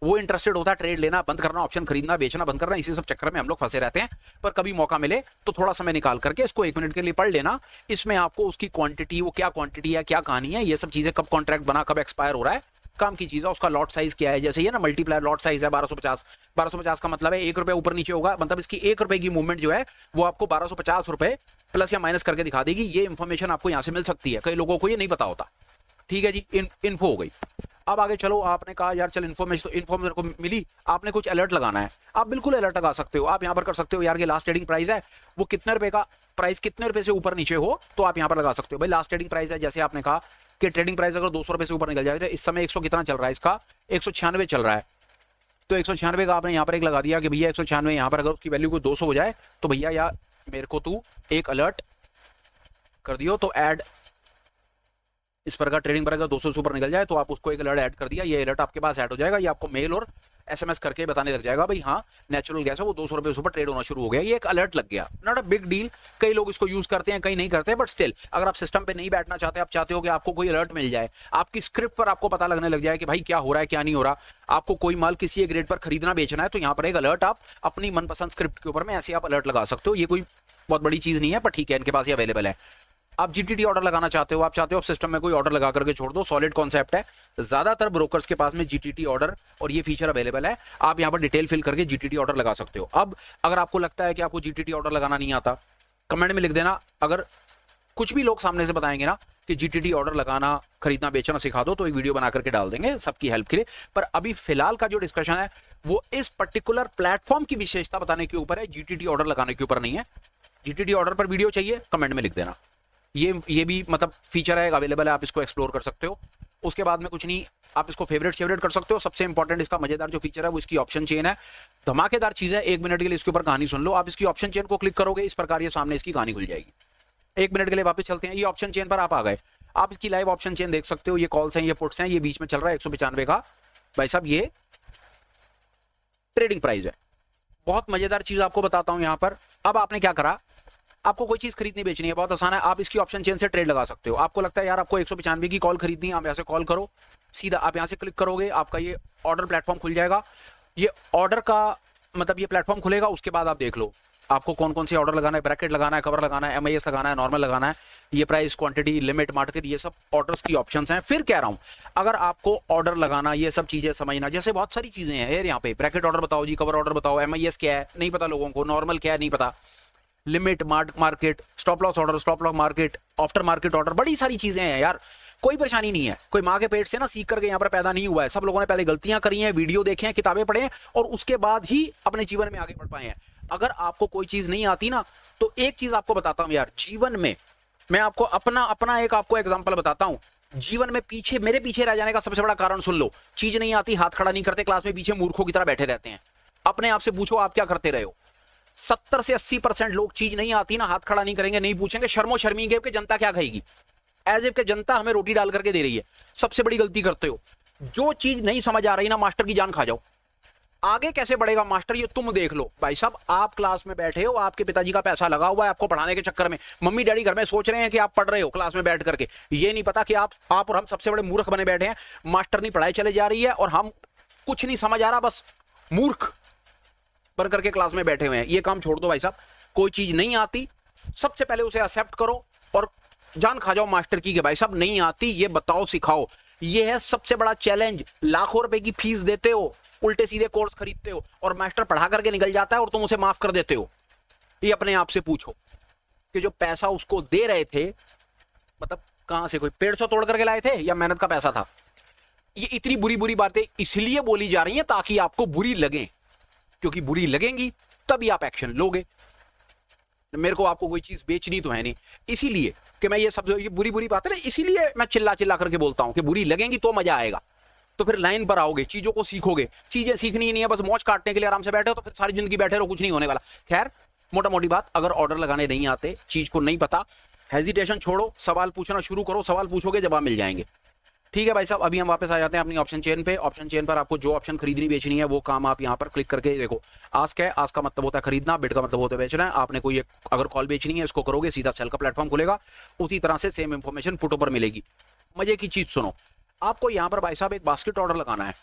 वो इंटरेस्टेड होता है ट्रेड लेना, बंद करना, ऑप्शन खरीदना, बेचना, बंद करना, इसी सब चक्कर में हम लोग फंसे रहते हैं। पर कभी मौका मिले तो थोड़ा समय निकाल करके इसको 1 मिनट के लिए पढ़ लेना। इसमें आपको उसकी क्वांटिटी, वो क्या क्वांटिटी है, क्या कहानी है, ये सब चीजें, कब कॉन्ट्रैक्ट बना, कब एक्सपायर हो रहा है, काम की चीज है। उसका लॉट साइज क्या है, जैसे ये ना मल्टीप्लायर लॉट साइज है 1250 का मतलब है 1 रुपए ऊपर नीचे होगा, मतलब इसकी 1 रुपए की मूवमेंट जो है वो आपको 1250 रुपए प्लस या माइनस करके दिखा देगी। ये इंफॉर्मेशन आपको यहाँ से मिल सकती है, कई लोगों को ये नहीं पता होता। ठीक है जी, इन्फो हो गई। अब आगे चलो, आपने कहा यार चल इन्फॉर्मेशन को मिली, आपने कुछ अलर्ट लगाना है, आप बिल्कुल अलर्ट लगा सकते हो। आप यहाँ पर कर सकते हो यार कि लास्ट ट्रेडिंग प्राइस है वो कितने रुपए का, प्राइस कितने रुपए से ऊपर नीचे हो तो आप यहाँ पर लगा सकते हो। भाई लास्ट ट्रेडिंग प्राइस है, जैसे आपने कहा कि ट्रेडिंग प्राइस अगर 200 रुपए से ऊपर निकल जाए, तो इस समय 100 कितना चल रहा है इसका, 196 चल रहा है, तो 196 का आपने यहाँ पर एक लगा दिया कि भैया 196 यहाँ पर अगर उसकी वैल्यू को 200 हो जाए तो भैया यार मेरे को तू एक अलर्ट कर दियो। तो ऐड इस पर का ट्रेडिंग पर अगर 200 से ऊपर निकल जाए तो आप उसको एक अलर्ट ऐड कर दिया, ये अलर्ट आपके पास ऐड हो जाएगा, ये आपको मेल और एसएमएस करके बताने लग जाएगा भाई हाँ नेचुरल गैस है वो 200 रुपए से ऊपर ट्रेड होना शुरू हो गया, ये एक अलर्ट लग गया। नॉट अ बिग डील, कई लोग इसको यूज करते हैं कई नहीं करते, बट स्टिल अगर आप सिस्टम पे नहीं बैठना चाहते, आप चाहते हो कि आपको कोई अलर्ट मिल जाए, आपकी स्क्रिप्ट पर आपको पता लगने लग जाए कि भाई क्या हो रहा है क्या नहीं हो रहा, आपको कोई माल किसी एक रेट पर खरीदना बेचना है, तो यहाँ पर एक अलर्ट आप अपनी मनपसंद स्क्रिप्ट के ऊपर में ऐसे आप अलर्ट लगा सकते हो। ये कोई बहुत बड़ी चीज नहीं है, पर ठीक है इनके पास ये अवेलेबल है। आप जीटीटी ऑर्डर लगाना चाहते हो, आप चाहते हो आप सिस्टम में कोई ऑर्डर लगा करके छोड़ दो, सॉलिड कॉन्सेप्ट है, ज्यादातर ब्रोकर्स के पास में जीटीटी ऑर्डर और ये फीचर अवेलेबल है, आप यहां पर डिटेल फिल करके जीटीटी ऑर्डर लगा सकते हो। अब अगर आपको लगता है कि आपको जीटीटी ऑर्डर लगाना नहीं आता, कमेंट में लिख देना, अगर कुछ भी लोग सामने से बताएंगे ना कि जीटीटी ऑर्डर लगाना खरीदना बेचना सिखा दो तो एक वीडियो बना करके डाल देंगे सबकी हेल्प के लिए। पर अभी फिलहाल का जो डिस्कशन है वो इस पर्टिकुलर प्लेटफॉर्म की विशेषता बताने के ऊपर है, जीटीटी ऑर्डर लगाने के ऊपर नहीं है। जीटीटी ऑर्डर पर वीडियो चाहिए कमेंट में लिख देना, ये भी मतलब फीचर है अवेलेबल है, आप इसको एक्सप्लोर कर सकते हो। उसके बाद में कुछ नहीं, आप इसको फेवरेट कर सकते हो। सबसे इंपॉर्टेंट इसका मजेदार जो फीचर है वो इसकी ऑप्शन चेन है, धमाकेदार चीज है। 1 मिनट के लिए इसके ऊपर कहानी सुन लो, आप इसकी ऑप्शन चेन को क्लिक करोगे इस प्रकार ये सामने इसकी कहानी खुल जाएगी। 1 मिनट के लिए वापस चलते हैं, ये ऑप्शन चेन पर आप आ गए, आप इसकी लाइव ऑप्शन चेन देख सकते हो, ये कॉल्स हैं ये पुट्स हैं, ये बीच में चल रहा है 195 का, भाई साहब ये ट्रेडिंग प्राइस है। बहुत मजेदार चीज आपको बताता हूं यहां पर। अब आपने क्या करा, आपको कोई चीज खरीदनी बेचनी है, बहुत आसान है, आप इसकी ऑप्शन चेन से ट्रेड लगा सकते हो। आपको लगता है यार आपको 195 की कॉल खरीदनी है, आप यहाँ से कॉल करो, सीधा आप यहाँ से क्लिक करोगे, आपका ये ऑर्डर प्लेटफॉर्म खुल जाएगा। ये ऑर्डर का मतलब ये प्लेटफॉर्म खुलेगा, उसके बाद आप देख लो आपको कौन कौन से ऑर्डर लगाना है, ब्रैकेट लगाना है, कवर लगाना है, MIS लगाना है, नॉर्मल लगाना है, ये प्राइस क्वांटिटी लिमिट मार्केट, ये सब ऑर्डर्स की ऑप्शंस हैं। फिर कह रहा हूं अगर आपको ऑर्डर लगाना ये सब चीजें समझना, जैसे बहुत सारी चीजें हैं यार यहाँ पे, ब्रैकेट ऑर्डर बताओ जी, कवर ऑर्डर बताओ, MIS क्या है नहीं पता लोगों को, नॉर्मल क्या है नहीं पता, limit market, stop loss order, stop loss market, after market order, बड़ी सारी चीजें हैं यार, कोई परेशानी नहीं है। कोई माँ के पेट से ना सीख करके यहाँ पर पैदा नहीं हुआ है, सब लोगों ने पहले गलतियां करी हैं, वीडियो देखे हैं, किताबें पढ़े हैं और उसके बाद ही अपने जीवन में आगे बढ़ पाए हैं। अगर आपको कोई चीज नहीं आती ना, तो एक चीज आपको बताता हूं यार, जीवन में मैं आपको अपना एक आपको एग्जांपल बताता हूं। जीवन में मेरे पीछे रह जाने का सबसे बड़ा कारण सुन लो, चीज नहीं आती हाथ खड़ा नहीं करते, क्लास में पीछे मूर्खों की तरह बैठे रहते हैं। अपने आप से पूछो आप क्या करते रहे हो। 70 से 80% लोग चीज नहीं आती ना हाथ खड़ा नहीं करेंगे, नहीं पूछेंगे, शर्मो शर्मींगे कि जनता क्या कहेगी, एज इफ के जनता हमें रोटी डाल करके दे रही है। सबसे बड़ी गलती करते हो, जो चीज नहीं समझ आ रही ना मास्टर की जान खा जाओ। आगे कैसे बढ़ेगा मास्टर ये तुम देख लो। भाई साहब आप क्लास में बैठे हो, आपके पिताजी का पैसा लगा हुआ है आपको पढ़ाने के चक्कर में, मम्मी डैडी घर में सोच रहे हैं कि आप पढ़ रहे हो क्लास में बैठ करके, ये नहीं पता कि आप और हम सबसे बड़े मूर्ख बने बैठे हैं। मास्टर नहीं पढ़ाई चले जा रही है और हम कुछ नहीं समझ आ रहा, बस मूर्ख बन करके क्लास में बैठे हुए हैं। ये काम छोड़ दो भाई साहब, कोई चीज नहीं आती सबसे पहले उसे एक्सेप्ट करो और जान खा जाओ मास्टर की कि भाई साहब नहीं आती, ये बताओ सिखाओ। ये है सबसे बड़ा चैलेंज। लाखों रुपए की फीस देते हो, उल्टे सीधे कोर्स खरीदते हो और मास्टर पढ़ा करके निकल जाता है और तुम उसे माफ कर देते हो। ये अपने आप से पूछो कि जो पैसा उसको दे रहे थे, मतलब कहां से, कोई पेड़ से तोड़ करके लाए थे या मेहनत का पैसा था। ये इतनी बुरी बुरी बातें इसलिए बोली जा रही हैं ताकि आपको बुरी लगे, क्योंकि बुरी लगेंगी तभी आप एक्शन लोगे। मेरे को आपको कोई चीज बेचनी तो है नहीं, इसीलिए कि मैं ये बुरी बुरी बातें ना, इसीलिए मैं चिल्ला चिल्ला करके बोलता हूं कि बुरी लगेंगी तो मजा आएगा, तो फिर लाइन पर आओगे, चीजों को सीखोगे। चीजें सीखनी ही नहीं है, बस मौज काटने के लिए आराम से बैठे हो तो फिर सारी जिंदगी बैठे रहो, कुछ नहीं होने वाला। खैर मोटा मोटी बात, अगर ऑर्डर लगाने नहीं आते, चीज को नहीं पता, हेजिटेशन छोड़ो, सवाल पूछना शुरू करो, सवाल पूछोगे जवाब मिल जाएंगे। ठीक है भाई साहब, अभी हम वापस आ जाते हैं अपनी ऑप्शन चेन पे। ऑप्शन चेन पर आपको जो ऑप्शन खरीदनी बेचनी है वो काम आप यहाँ पर क्लिक करके देखो। आस्क है, आस्क का मतलब होता है खरीदना, बिड का मतलब होता है बेचना है। आपने कोई अगर कॉल बेचनी है इसको करोगे, सीधा सेल का प्लेटफॉर्म खुलेगा, उसी तरह से सेम इंफॉर्मेशन पुट पर मिलेगी। मजे की चीज सुनो, आपको यहाँ पर भाई साहब एक बास्केट ऑर्डर लगाना है,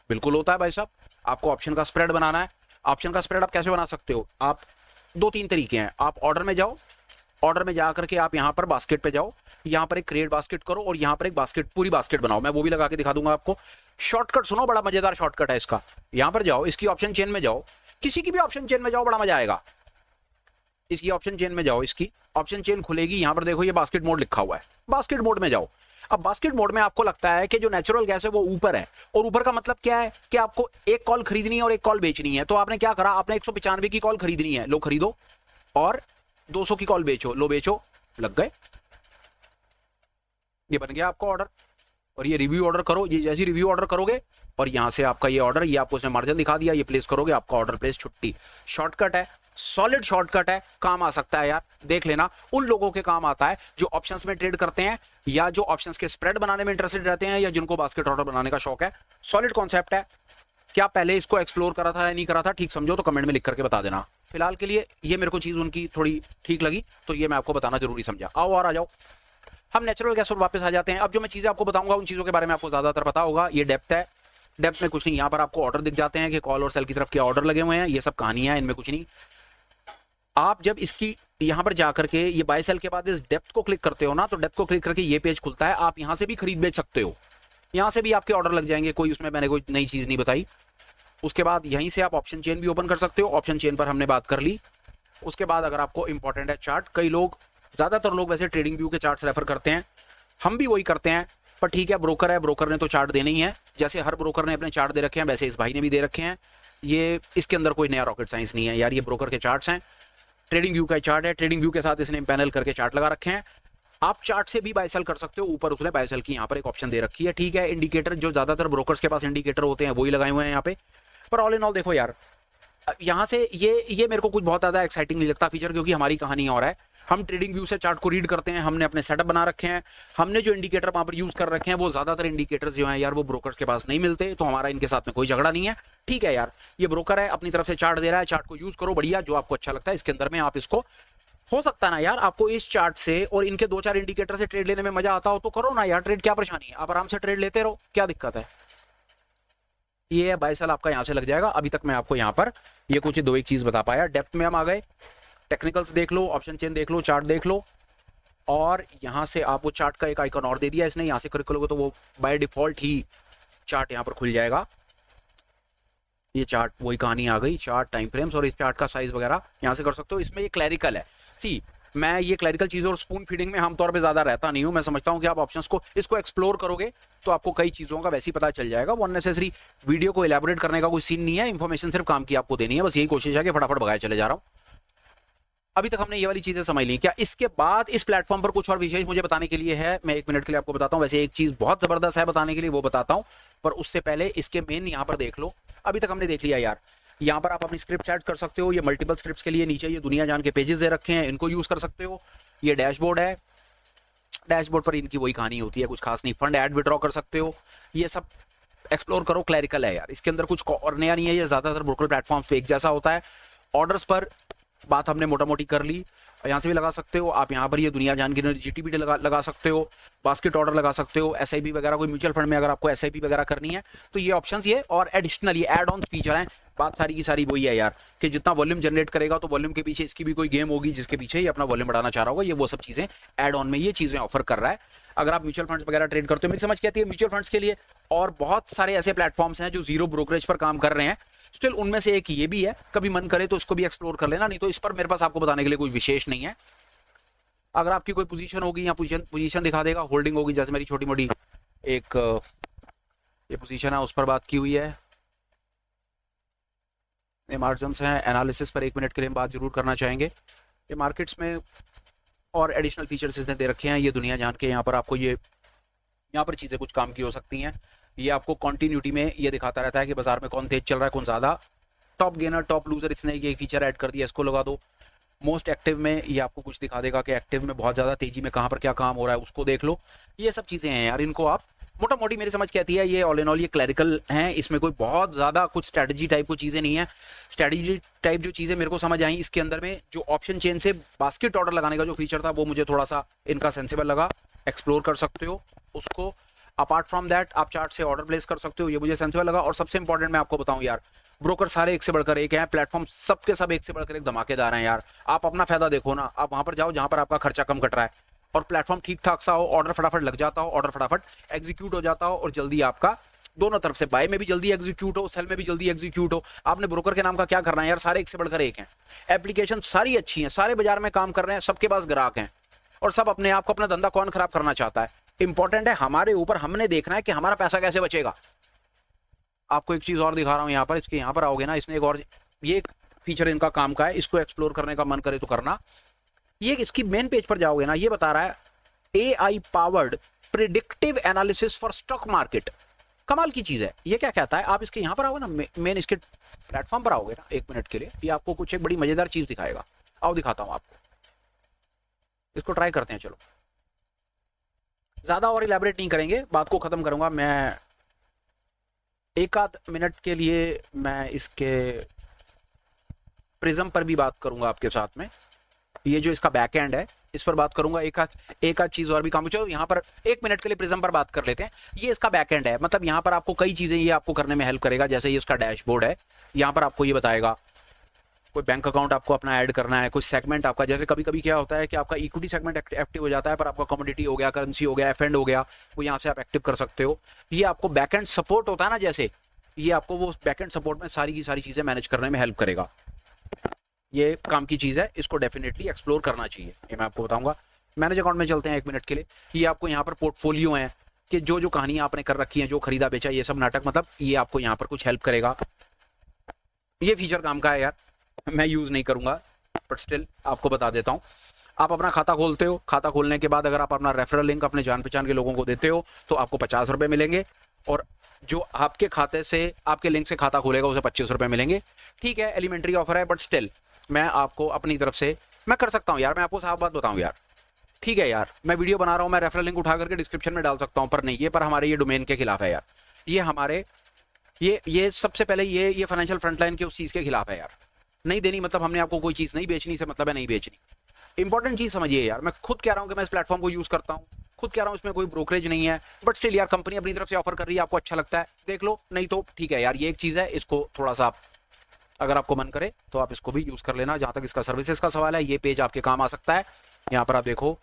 बिल्कुल होता है भाई साहब। आपको ऑप्शन का स्प्रेड बनाना है। ऑप्शन का स्प्रेड आप कैसे बना सकते हो, आप 2-3 तरीके हैं। आप ऑर्डर में जाओ, ऑर्डर में जाकर के आप यहाँ पर बास्केट पे जाओ, यहाँ पर एक क्रिएट बास्केट करो और यहाँ पर एक बास्केट पूरी बास्केट बनाओ। मैं वो भी लगा के दिखा दूंगा आपको। शॉर्टकट सुनो, बड़ा मजेदार शॉर्टकट है इसका। यहाँ पर जाओ, इसकी ऑप्शन चेन में जाओ, किसी की भी ऑप्शन चेन में जाओ, बड़ा मजा आएगा। इसकी ऑप्शन चेन में जाओ, इसकी ऑप्शन चेन खुलेगी, यहाँ पर देखो ये बास्केट मोड लिखा हुआ है, बास्केट मोड में जाओ। अब बास्केट मोड में आपको लगता है कि जो नेचुरल गैस है वो ऊपर है, और ऊपर का मतलब क्या है कि आपको एक कॉल खरीदनी है और एक कॉल बेचनी है। तो आपने क्या करा, आपने 195 की कॉल खरीदनी है, लो खरीदो, और 200 की कॉल बेचो, लो बेचो, लग गए, ये बन गया आपका ऑर्डर। और ये रिव्यू ऑर्डर करो, ये जैसे रिव्यू ऑर्डर करोगे और यहां से आपका ये ऑर्डर, ये आपको उसने मार्जिन दिखा दिया, ये प्लेस करोगे, आपका ऑर्डर प्लेस, छुट्टी। शॉर्टकट है, सॉलिड शॉर्टकट है, काम आ सकता है यार, देख लेना। उन लोगों के काम आता है जो ऑप्शंस में ट्रेड करते हैं, या जो ऑप्शंस के स्प्रेड बनाने में इंटरेस्टेड रहते हैं, या जिनको बास्केट ऑर्डर बनाने का शौक है। सॉलिड कॉन्सेप्ट है। क्या पहले इसको एक्सप्लोर करा था या नहीं करा था, ठीक समझो तो कमेंट में लिख करके बता देना। फिलहाल के लिए ये मेरे को चीज उनकी थोड़ी ठीक लगी, तो ये मैं आपको बताना जरूरी समझा। आओ और आ जाओ, हम नेचुरल गैस पर वापस आ जाते हैं। अब जो मैं चीजें आपको बताऊंगा उन चीजों के बारे में आपको ज्यादातर पता होगा। ये डेप्थ है, डेप्थ में कुछ नहीं, यहाँ पर आपको ऑर्डर दिख जाते हैं कि कॉल और सेल की तरफ क्या ऑर्डर लगे हुए हैं, ये सब कहानियां हैं, इनमें कुछ नहीं। आप जब इसकी यहाँ पर जाकर के ये बाय सेल के बाद इस डेप्थ को क्लिक करते हो ना, तो डेप्थ को क्लिक करके ये पेज खुलता है। आप यहाँ से भी खरीद बेच सकते हो, यहाँ से भी आपके ऑर्डर लग जाएंगे, कोई उसमें मैंने कोई नई चीज नहीं बताई। उसके बाद यहीं से आप ऑप्शन चेन भी ओपन कर सकते हो, ऑप्शन चेन पर हमने बात कर ली। उसके बाद अगर आपको इंपॉर्टेंट है चार्ट, कई लोग, ज्यादातर लोग वैसे ट्रेडिंग व्यू के चार्ट्स रेफर करते हैं, हम भी वही करते हैं, पर ठीक है, ब्रोकर है, ब्रोकर ने तो चार्ट देने ही है। जैसे हर ब्रोकर ने अपने चार्ट दे रखे हैं, वैसे इस भाई ने भी दे रखे हैं। ये इसके अंदर कोई नया रॉकेट साइंस नहीं है यार, ये ब्रोकर के चार्ट्स हैं, ट्रेडिंग व्यू का चार्ट है, ट्रेडिंग व्यू के साथ इसने पैनल करके चार्ट लगा रखे हैं। आप चार्ट से भी बाय सेल कर सकते हो, ऊपर उसने बाय सेल की यहाँ पर एक ऑप्शन दे रखी है, ठीक है। इंडिकेटर जो ज्यादातर ब्रोकर्स के पास इंडिकेटर होते हैं वही लगाए हुए हैं यहाँ पे, पर ऑल इन ऑल देखो यार, यहाँ से ये मेरे को कुछ बहुत ज्यादा एक्साइटिंग नहीं लगता फीचर, क्योंकि हमारी कहानी और है। हम ट्रेडिंग व्यू से चार्ट को रीड करते हैं, हमने अपने सेटअप बना रखे हैं, हमने जो इंडिकेटर वहां पर यूज कर रखे हैं वो ज्यादातर इंडिकेटर्स जो हैं यार वो ब्रोकर्स के पास नहीं मिलते, तो हमारा इनके साथ में कोई झगड़ा नहीं है, ठीक है यार। ये ब्रोकर है, अपनी तरफ से चार्ट दे रहा है, चार्ट को यूज करो, बढ़िया, जो आपको अच्छा लगता है इसके अंदर में आप इसको, हो सकता है ना यार आपको इस चार्ट से और इनके 2-4 इंडिकेटर से ट्रेड लेने में मजा आता हो तो करो ना यार ट्रेड, क्या परेशानी है, आप आराम से ट्रेड लेते रहो, क्या दिक्कत है। ये बाय सेल आपका यहाँ से लग जाएगा। अभी तक मैं आपको यहाँ पर ये कुछ दो एक चीज बता पाया। डेप्थ में हम आ गए, टेक्निकल्स देख लो, ऑप्शन चेन देख लो, चार्ट देख लो, और यहाँ से आप वो चार्ट का एक आइकन और दे दिया इसने, यहाँ से क्लिक करोगे तो वो बाय डिफॉल्ट ही चार्ट यहाँ पर खुल जाएगा। ये चार्ट वही कहानी आ गई, चार्ट, टाइम फ्रेम्स, और इस चार्ट का साइज वगैरह यहाँ से कर सकते हो। इसमें ये क्लैरिकल है, सी मैं ये क्लैरिकल चीज़ों और स्पून फीडिंग में आमतौर पे ज़्यादा रहता नहीं हूँ। मैं समझता हूँ कि आप ऑप्शंस को इसको एक्सप्लोर करोगे तो आपको कई चीज़ों का वैसे ही पता चल जाएगा। वो अननेसेसरी वीडियो को एलैबोरेट करने का कोई सीन नहीं है, इन्फॉर्मेशन सिर्फ काम की आपको देनी है, बस यही कोशिश है कि फटाफट भगाए चले जा रहा हूँ। अभी तक हमने ये वाली चीज़ें समझ ली, क्या इसके बाद इस प्लेटफॉर्म पर कुछ और विशेष मुझे बताने के लिए है? मैं 1 मिनट के लिए आपको बताता हूँ। वैसे एक चीज़ बहुत ज़बरदस्त है बताने के लिए, वो बताता हूँ, पर उससे पहले इसके मेन यहाँ पर देख लो। अभी तक हमने देख लिया यार, यहाँ पर आप अपनी स्क्रिप्ट ऐड कर सकते हो, ये मल्टीपल स्क्रिप्ट्स के लिए नीचे ये दुनिया जान के पेजेस दे रखे हैं, इनको यूज कर सकते हो। ये डैशबोर्ड है, डैशबोर्ड पर इनकी वही कहानी होती है, कुछ खास नहीं। फंड ऐड विड्रॉ कर सकते हो, ये सब एक्सप्लोर करो, क्लैरिकल है यार, इसके अंदर कुछ और नया नहीं है। ये ज्यादातर ब्रोकर प्लेटफॉर्म्स पे एक जैसा होता है। ऑर्डर्स पर बात हमने मोटा मोटी कर ली, यहाँ से भी लगा सकते हो आप। यहाँ पर ये दुनिया जान के जीटीपी लगा सकते हो, बास्केट ऑर्डर लगा सकते हो, एसआईपी वगैरह, कोई म्यूचुअल फंड में अगर आपको एसआईपी वगैरह करनी है तो ये ऑप्शंस ये और एडिशनल ये एड ऑन फीचर हैं। बात सारी की सारी वही है यार कि जितना वॉल्यूम जनरेट करेगा तो वॉल्यूम के पीछे इसकी भी कोई गेम होगी जिसके पीछे ये अपना वॉल्यूम बढ़ाना चाह रहा होगा। ये वो सब चीजें एड ऑन में ये चीजें ऑफर कर रहा है। अगर आप म्यूचुअल फंड्स वगैरह ट्रेड करते हो, मेरी समझ कहती है म्यूचुअल फंड्स के लिए और बहुत सारे ऐसे प्लेटफॉर्म्स हैं जो जीरो ब्रोकरेज पर काम कर रहे हैं। स्टिल उनमें से एक ये भी है, कभी मन करे तो इसको भी एक्सप्लोर कर लेना, नहीं तो इस पर मेरे पास आपको बताने के लिए कोई विशेष नहीं है। अगर आपकी कोई पोजीशन होगी या पोजीशन दिखा देगा, होल्डिंग होगी, जैसे मेरी छोटी मोटी एक ये पोजीशन है उस पर बात की हुई है, ये मार्जिन्स हैं, एनालिसिस पर 1 मिनट के लिए हम बात जरूर करना चाहेंगे। ये मार्केट्स में और एडिशनल फीचर्स इसने दे रखे हैं, ये दुनिया जान के यहाँ पर आपको यहाँ पर चीज़ें कुछ काम की हो सकती हैं। ये आपको कंटिन्यूटी में ये दिखाता रहता है कि बाजार में कौन तेज चल रहा है, कौन ज़्यादा टॉप गेनर, टॉप लूजर, इसने ये फीचर ऐड कर दिया, इसको लगा दो। मोस्ट एक्टिव में ये आपको कुछ दिखा देगा कि एक्टिव में बहुत ज़्यादा तेजी में कहाँ पर क्या काम हो रहा है, उसको देख लो। ये सब चीज़ें हैं यार, इनको आप मोटा मोटी मेरी समझ कहती है ये ऑल इन ऑल ये क्लैरिकल हैं, इसमें कोई बहुत ज़्यादा कुछ स्ट्रैटेजी टाइप को चीज़ें नहीं है। स्ट्रैटेजी टाइप जो चीज़ें मेरे को समझ आई इसके अंदर में, जो ऑप्शन चेन से बास्केट ऑर्डर लगाने का जो फीचर था वो मुझे थोड़ा सा इनका सेंसिबल लगा, एक्सप्लोर कर सकते हो उसको। अपार्ट फ्रॉम दैट आप चार्ट से ऑर्डर प्लेस कर सकते हो, ये मुझे सेंसिबल लगा। और सबसे इंपॉर्टेंट मैं आपको बताऊं यार, ब्रोकर सारे एक से बढ़कर एक हैं, प्लेटफॉर्म सबके सब एक से बढ़कर एक धमाकेदार हैं यार। आप अपना फायदा देखो ना, आप वहां पर जाओ जहां पर आपका खर्चा कम कट रहा है और प्लेटफॉर्म ठीक ठाक सा हो, ऑर्डर फटाफट लग जाता हो, ऑर्डर फटाफट एग्जीक्यूट हो जाता हो और जल्दी आपका दोनों तरफ से, बाय में भी जल्दी एग्जीक्यूट हो, सेल में भी जल्दी एग्जीक्यूट हो। आपने ब्रोकर के नाम का क्या करना है यार, सारे एक से बढ़कर एक हैं, एप्लीकेशन सारी अच्छी हैं, सारे बाजार में काम कर रहे हैं, सबके पास ग्राहक हैं, और सब अपने आप को, अपना धंधा कौन खराब करना चाहता है। इंपॉर्टेंट है हमारे ऊपर, हमने देखना है कि हमारा पैसा कैसे बचेगा। आपको एक चीज और दिखा रहा हूं यहाँ पर, इसके यहाँ पर आओगे ना, इसने एक और, ये एक फीचर इनका काम का है, इसको एक्सप्लोर करने का मन करे तो करना। ये इसकी मेन पेज पर जाओगे ना, ये बता रहा है AI powered predictive analysis for stock market. कमाल की चीज है। ये क्या कहता है, आप इसके यहाँ पर आओगे ना, मेन इसके प्लेटफॉर्म पर आओगे ना, 1 मिनट के लिए, ये आपको कुछ एक बड़ी मजेदार चीज दिखाएगा। आओ दिखाता हूं आपको, इसको ट्राई करते हैं। चलो, ज्यादा और इलैबोरेट नहीं करेंगे, बात को खत्म करूंगा मैं 1 आध मिनट के लिए। मैं इसके प्रिज्म पर भी बात करूंगा आपके साथ में, ये जो इसका बैकएंड है इस पर बात करूंगा। एक आध चीज और भी काम, चलो यहाँ पर 1 मिनट के लिए प्रिज्म पर बात कर लेते हैं। ये इसका बैकएंड है, मतलब यहाँ पर आपको कई चीजें ये आपको करने में हेल्प करेगा। जैसे ये उसका डैशबोर्ड है, यहाँ पर आपको ये बताएगा कोई बैंक अकाउंट आपको अपना ऐड करना है, कोई सेगमेंट आपका, जैसे कभी कभी क्या होता है कि आपका इक्विटी सेगमेंट एक्टिव हो जाता है, पर आपका कमोडिटी हो गया, करेंसी हो गया, एफएंड हो गया, वो यहाँ से आप एक्टिव कर सकते हो। ये आपको बैकएंड सपोर्ट होता है ना, जैसे ये आपको वो बैकएंड सपोर्ट में सारी की सारी चीजें मैनेज करने में हेल्प करेगा। ये काम की चीज है, इसको डेफिनेटली एक्सप्लोर करना चाहिए, ये मैं आपको बताऊंगा। मैनेज अकाउंट में चलते हैं 1 मिनट के लिए। ये आपको यहाँ पर पोर्टफोलियो है कि जो जो कहानियां आपने कर रखी हैं, जो खरीदा बेचा, ये सब नाटक, मतलब ये आपको यहाँ पर कुछ हेल्प करेगा। ये फीचर काम का है यार, मैं यूज नहीं करूंगा, बट स्टिल आपको बता देता हूं। आप अपना खाता खोलते हो, खाता खोलने के बाद अगर आप अपना रेफरल लिंक अपने जान पहचान के लोगों को देते हो तो आपको 50 रुपए मिलेंगे, और जो आपके खाते से, आपके लिंक से खाता खोलेगा उसे 25 रुपए मिलेंगे। ठीक है, एलिमेंट्री ऑफर है, बट स्टिल मैं आपको अपनी तरफ से मैं कर सकता हूं यार। मैं आपको साफ बात बताऊं यार, ठीक है यार, मैं वीडियो बना रहा हूं, मैं रेफरल लिंक उठा करके डिस्क्रिप्शन में डाल सकता हूं, पर नहीं, ये पर हमारे ये डोमेन के खिलाफ है यार। ये हमारे ये सबसे पहले ये फाइनेंशियल फ्रंटलाइन के उस चीज के खिलाफ है यार। नहीं देनी मतलब हमने आपको कोई चीज नहीं बेचनी से मतलब है नहीं बेचनी। इंपॉर्टेंट चीज समझिए यार, मैं खुद कह रहा हूं कि मैं इस प्लेटफॉर्म को यूज करता हूं, खुद कह रहा हूं इसमें कोई ब्रोकरेज नहीं है, बट स्टिल यार कंपनी अपनी तरफ से ऑफर कर रही है, आपको अच्छा लगता है देख लो, नहीं तो ठीक है यार। ये एक चीज है, इसको थोड़ा सा अगर आपको मन करे तो आप इसको भी यूज कर लेना। जहां तक इसका सर्विसेज का सवाल है, ये पेज आपके काम आ सकता है। यहाँ पर आप देखो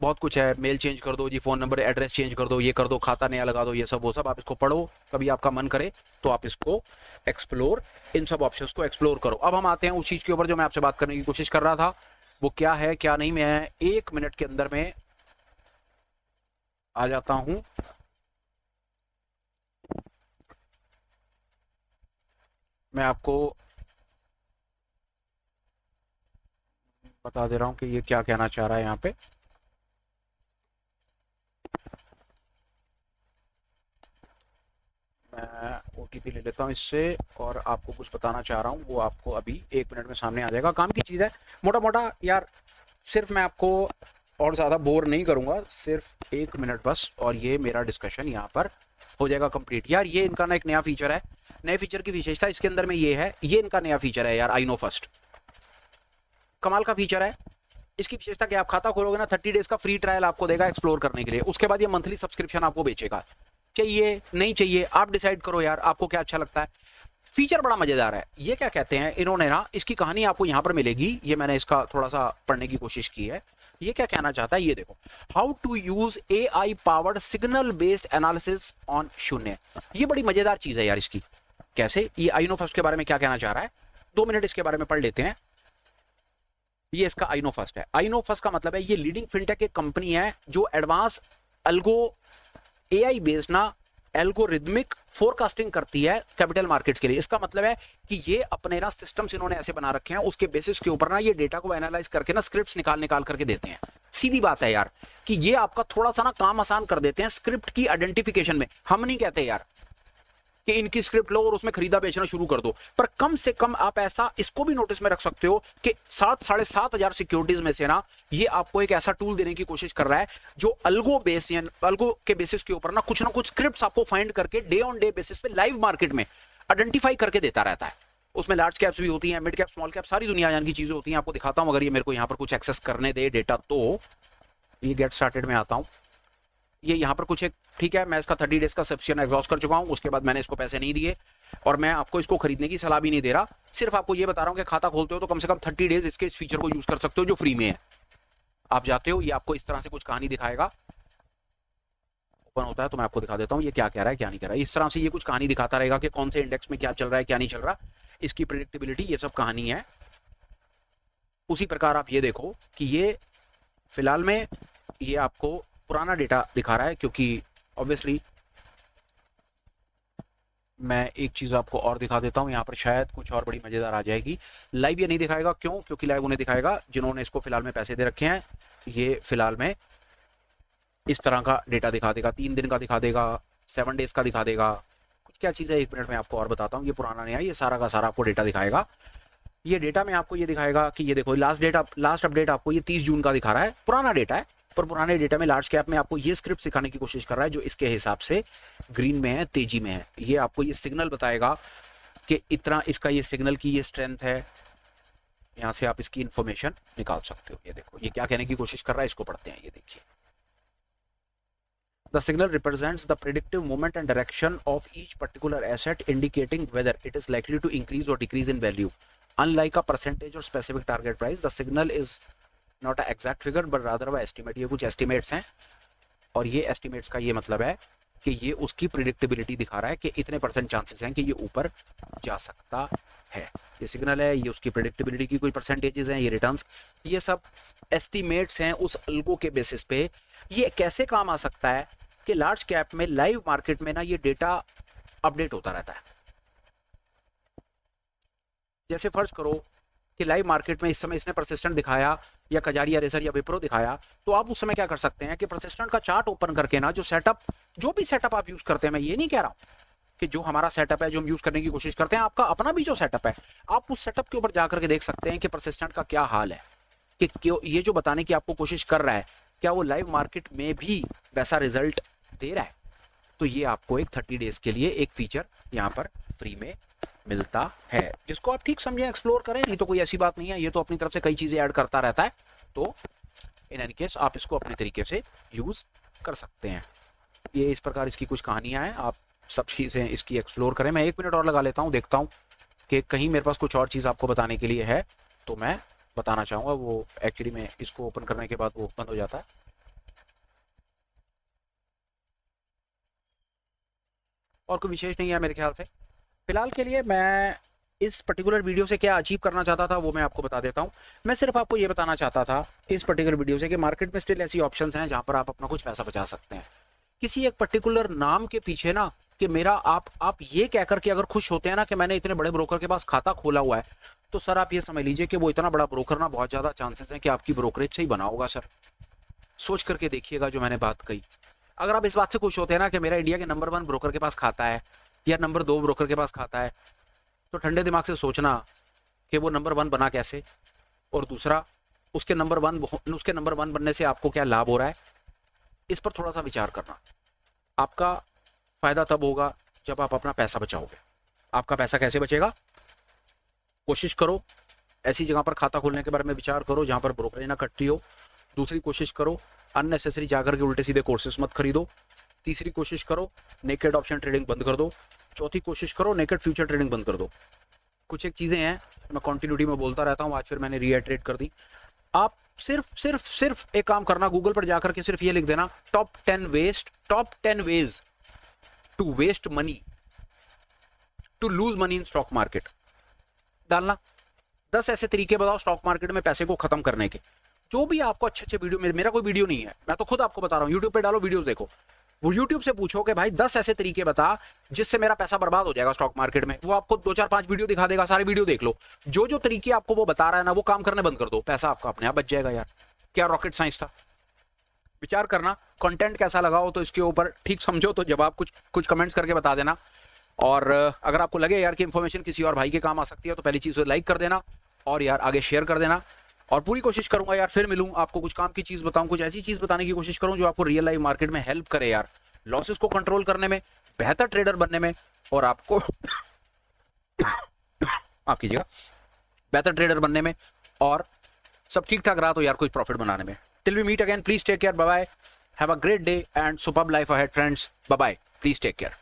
बहुत कुछ है, मेल चेंज कर दो जी, फोन नंबर एड्रेस चेंज कर दो, ये कर दो, खाता नया लगा दो, ये सब वो सब आप इसको पढ़ो, कभी आपका मन करे तो आप इसको एक्सप्लोर, इन सब ऑप्शंस को एक्सप्लोर करो। अब हम आते हैं उस चीज के ऊपर जो मैं आपसे बात करने की कोशिश कर रहा था, वो क्या है क्या नहीं, मैं 1 मिनट के अंदर में आ जाता हूं। मैं आपको बता दे रहा हूं कि ये क्या कहना चाह रहा है यहाँ पे। मैं OTP ले लेता हूँ इससे, और आपको कुछ बताना चाह रहा हूँ, वो आपको अभी 1 मिनट में सामने आ जाएगा। काम की चीज़ है, मोटा मोटा यार, सिर्फ मैं आपको और ज़्यादा बोर नहीं करूँगा, सिर्फ 1 मिनट बस, और ये मेरा डिस्कशन यहाँ पर हो जाएगा कंप्लीट। यार ये इनका ना एक नया फीचर है, नए फीचर की विशेषता इसके अंदर में ये है, ये इनका नया फीचर है यार, आई नो फर्स्ट। कमाल का फीचर है। इसकी विशेषता कि आप खाता खोलोगे ना, 30 डेज का फ्री ट्रायल आपको देगा एक्सप्लोर करने के लिए। उसके बाद ये मंथली सब्सक्रिप्शन आपको बेचेगा। चाहिए नहीं चाहिए आप डिसाइड करो यार, आपको क्या अच्छा लगता है। फीचर बड़ा मजेदार है। ये क्या कहते हैं इन्होंने ना, इसकी कहानी आपको यहाँ पर मिलेगी, ये मैंने इसका थोड़ा सा पढ़ने की कोशिश की है। ये क्या कहना चाहता है, ये देखो, how to use AI powered signal based analysis on Shoonya. ये बड़ी मजेदार चीज है यार इसकी। कैसे, ये आई नो फर्स्ट के बारे में क्या कहना चाह रहा है, 2 मिनट इसके बारे में पढ़ लेते हैं। ये इसका आई नो फर्स्ट है। आई नो फर्स्ट का मतलब है ये लीडिंग फिनटेक एक कंपनी है जो एडवांस अल्गो AI बेस्ड ना एल्गोरिदमिक फोरकास्टिंग करती है कैपिटल मार्केट्स के लिए। इसका मतलब है कि ये अपने ना सिस्टम्स इन्होंने ऐसे बना रखे हैं, उसके बेसिस के ऊपर ना ये डेटा को एनालाइज करके ना स्क्रिप्ट्स निकाल करके देते हैं। सीधी बात है यार कि ये आपका थोड़ा सा ना काम आसान कर देते हैं स्क्रिप्ट की आइडेंटिफिकेशन में। हम नहीं कहते यार कि इनकी स्क्रिप्ट लो और उसमें खरीदा बेचना शुरू कर दो, पर कम से कम आप ऐसा इसको भी नोटिस में रख सकते हो कि 7,500 सिक्योरिटीज में से ना ये आपको एक ऐसा टूल देने की कोशिश कर रहा है जो अल्गो के बेसिस के ऊपर ना कुछ स्क्रिप्ट्स आपको फाइंड करके डे ऑन डे बेसिस पे लाइव मार्केट में आइडेंटिफाई करके देता रहता है। उसमें लार्ज कैप्स भी होती हैं, मिड कैप, स्मॉल कैप, सारी दुनिया जान की चीजें होती हैं। आपको दिखाता हूं, अगर ये मेरे को यहाँ पर कुछ एक्सेस करने दे डेटा तो। ये गेट स्टार्टेड में आता हूं, ये यहाँ पर कुछ एक, ठीक है, मैं इसका 30 डेज का सब्सक्रिप्शन एग्जॉस्ट कर चुका हूँ, उसके बाद मैंने इसको पैसे नहीं दिए और मैं आपको इसको खरीदने की सलाह भी नहीं दे रहा। सिर्फ आपको ये बता रहा हूँ कि खाता खोलते हो तो कम से कम 30 डेज इसके इस फीचर को यूज कर सकते हो जो फ्री में है। आप जाते हो, ये आपको इस तरह से कुछ कहानी दिखाएगा। ओपन होता है तो मैं आपको दिखा देता हूँ ये क्या कह रहा है क्या नहीं कह रहा है। इस तरह से ये कुछ कहानी दिखाता रहेगा कि कौन से इंडेक्स में क्या चल रहा है क्या नहीं चल रहा, इसकी प्रेडिक्टेबिलिटी, ये सब कहानी है। उसी प्रकार आप ये देखो कि ये फिलहाल में ये आपको पुराना डेटा दिखा रहा है, क्योंकि ऑब्वियसली मैं एक चीज़ आपको और दिखा देता हूँ, यहाँ पर शायद कुछ और बड़ी मज़ेदार आ जाएगी। लाइव ये नहीं दिखाएगा, क्यों? क्योंकि लाइव उन्हें दिखाएगा जिन्होंने इसको फिलहाल में पैसे दे रखे हैं। ये फिलहाल में इस तरह का डेटा दिखा देगा, 3 दिन का दिखा देगा, 7 डेज का दिखा देगा, कुछ क्या चीज़ है 1 मिनट में आपको और बताता हूँ। ये पुराना नहीं है, ये सारा का सारा आपको डेटा दिखाएगा। ये डेटा में आपको ये दिखाएगा कि ये देखो लास्ट अपडेट आपको ये 30 जून का दिखा रहा है, पुराना डेटा है, पर पुराने डेटा में लार्ज कैप में आपको ये स्क्रिप्ट सिखाने की कोशिश कर रहा है जो इसके हिसाब से ग्रीन में है, तेजी में है। ये आपको ये सिग्नल बताएगा कि इतना इसका ये सिग्नल की ये स्ट्रेंथ है, यहाँ से आप इसकी इंफॉर्मेशन निकाल सकते हो। ये देखो ये क्या कहने की कोशिश कर रहा है, इसको पढ़ते हैं। ये देखिए, the signal represents the predictive movement and direction of each particular asset indicating whether it is likely to increase और decrease in value unlike a percentage और specific target price. The signal is not a exact figure but rather a estimate. ये कुछ estimates हैं और ये estimates का ये मतलब है कि ये उसकी प्रिडिक्टेबिलिटी दिखा रहा है कि इतने % चांसेस हैं कि ये ऊपर जा सकता है। ये सिग्नल है, ये उसकी प्रिडिक्टेबिलिटी की कोई परसेंटेजेस हैं, ये रिटर्न्स, ये सब एस्टिमेट्स हैं उस अल्गो के बेसिस पे। ये कैसे काम आ सकता है कि लार्ज कैप में लाइव मार्केट में ना ये डेटा अपडेट होता रहता है। जैसे फर्ज करो कि लाइव मार्केट में इस समय इसने परसिस्टेंट दिखाया या कजारिया रेसर या विप्रो दिखाया, तो आप उस समय क्या कर सकते हैं कि परसिस्टेंट का चार्ट ओपन करके ना जो भी सेटअप आप यूज करते हैं, मैं ये नहीं कह रहा हूं कि जो हमारा सेटअप है जो हम यूज करने की कोशिश करते हैं, आपका अपना भी जो सेटअप है, आप उस सेटअप के ऊपर जाकर के देख सकते हैं कि परसिस्टेंट का क्या हाल है, कि क्यों ये जो बताने की आपको कोशिश कर रहा है क्या वो लाइव मार्केट में भी वैसा रिजल्ट दे रहा है। तो ये आपको एक 30 डेज के लिए एक फीचर यहाँ पर फ्री में मिलता है, जिसको आप ठीक समझें, एक्सप्लोर करें। नहीं तो कोई ऐसी बात नहीं है, ये तो अपनी तरफ से कई चीजें ऐड करता रहता है, तो इन एनी केस आप इसको अपने तरीके से यूज कर सकते हैं। ये इस प्रकार इसकी कुछ कहानियां हैं, आप सब चीजें इसकी एक्सप्लोर करें। मैं 1 मिनट और लगा लेता हूँ, देखता हूँ कि कहीं मेरे पास कुछ और चीज आपको बताने के लिए है तो मैं बताना चाहूंगा। वो एक्चुअली में इसको ओपन करने के बाद वो बंद हो जाता है। और कोई विशेष नहीं है मेरे ख्याल से फिलहाल के लिए। मैं इस पर्टिकुलर वीडियो से क्या अचीव करना चाहता था वो मैं आपको बता देता हूँ। मैं सिर्फ आपको ये बताना चाहता था इस पर्टिकुलर वीडियो से कि मार्केट में स्टिल ऐसी ऑप्शंस हैं जहाँ पर आप अपना कुछ पैसा बचा सकते हैं। किसी एक पर्टिकुलर नाम के पीछे ना कि मेरा आप ये कहकर के अगर खुश होते हैं ना कि मैंने इतने बड़े ब्रोकर के पास खाता खोला हुआ है, तो सर आप ये समझ लीजिए कि वो इतना बड़ा ब्रोकर ना बहुत ज़्यादा चांसेस हैं कि आपकी ब्रोकरेज से ही बना होगा। सर सोच करके देखिएगा जो मैंने बात कही। अगर आप इस बात से खुश होते हैं ना कि मेरा इंडिया के नंबर 1 ब्रोकर के पास खाता है या नंबर 2 ब्रोकर के पास खाता है, तो ठंडे दिमाग से सोचना कि वो नंबर 1 बना कैसे, और दूसरा उसके नंबर 1 बनने से आपको क्या लाभ हो रहा है, इस पर थोड़ा सा विचार करना। आपका फायदा तब होगा जब आप अपना पैसा बचाओगे। आपका पैसा कैसे बचेगा? कोशिश करो ऐसी जगह पर खाता खोलने के बारे में विचार करो जहां पर ब्रोकरेज ना कटती हो। दूसरी कोशिश करो अननेसेसरी जाकर के उल्टे सीधे कोर्सेस मत खरीदो। तीसरी कोशिश करो नेकेड ऑप्शन ट्रेडिंग बंद कर दो। चौथी कोशिश करो नेकेड फ्यूचर ट्रेडिंग बंद कर दो। कुछ एक चीज़ें हैं मैं कंटिन्यूटी में बोलता रहता हूँ, आज फिर मैंने रीइटरेट कर दी। आप सिर्फ एक काम करना, गूगल पर जाकर के सिर्फ ये लिख देना top 10 ways to waste money to lose money in stock market डालना। 10 ऐसे तरीके बताओ स्टॉक मार्केट में पैसे को खत्म करने के। जो भी आपको अच्छे वीडियो, मेरा कोई वीडियो नहीं है, मैं तो खुद आपको बता रहा हूँ, यूट्यूब पे डालो वीडियोस देखो। वो यूट्यूब से पूछो कि भाई 10 ऐसे तरीके बता जिससे मेरा पैसा बर्बाद हो जाएगा स्टॉक मार्केट में, वो आपको 2-4-5 वीडियो दिखा देगा, सारे वीडियो देख लो। जो तरीके आपको वो बता रहा है ना, वो काम करने बंद कर दो, पैसा आपका अपने आप बच जाएगा। यार क्या रॉकेट साइंस था? विचार करना, कंटेंट कैसा लगाओ तो इसके ऊपर ठीक समझो तो जवाब कुछ कमेंट्स करके बता देना। और अगर आपको लगे यार कि इन्फॉर्मेशन किसी और भाई के काम आ सकती है तो पहली चीज़ लाइक कर देना और यार आगे शेयर कर देना। और पूरी कोशिश करूंगा यार फिर मिलूं आपको, कुछ काम की चीज़ बताऊं, कुछ ऐसी चीज़ बताने की कोशिश करूं जो आपको रियल लाइफ मार्केट में हेल्प करे यार, लॉसेस को कंट्रोल करने में, बेहतर ट्रेडर बनने में, और आपको माफ कीजिएगा, बेहतर ट्रेडर बनने में, और सब ठीक ठाक रहा तो यार कुछ प्रॉफिट बनाने में। Till we meet again, please take care, bye bye, have a great day and superb life ahead friends, bye bye, please take care.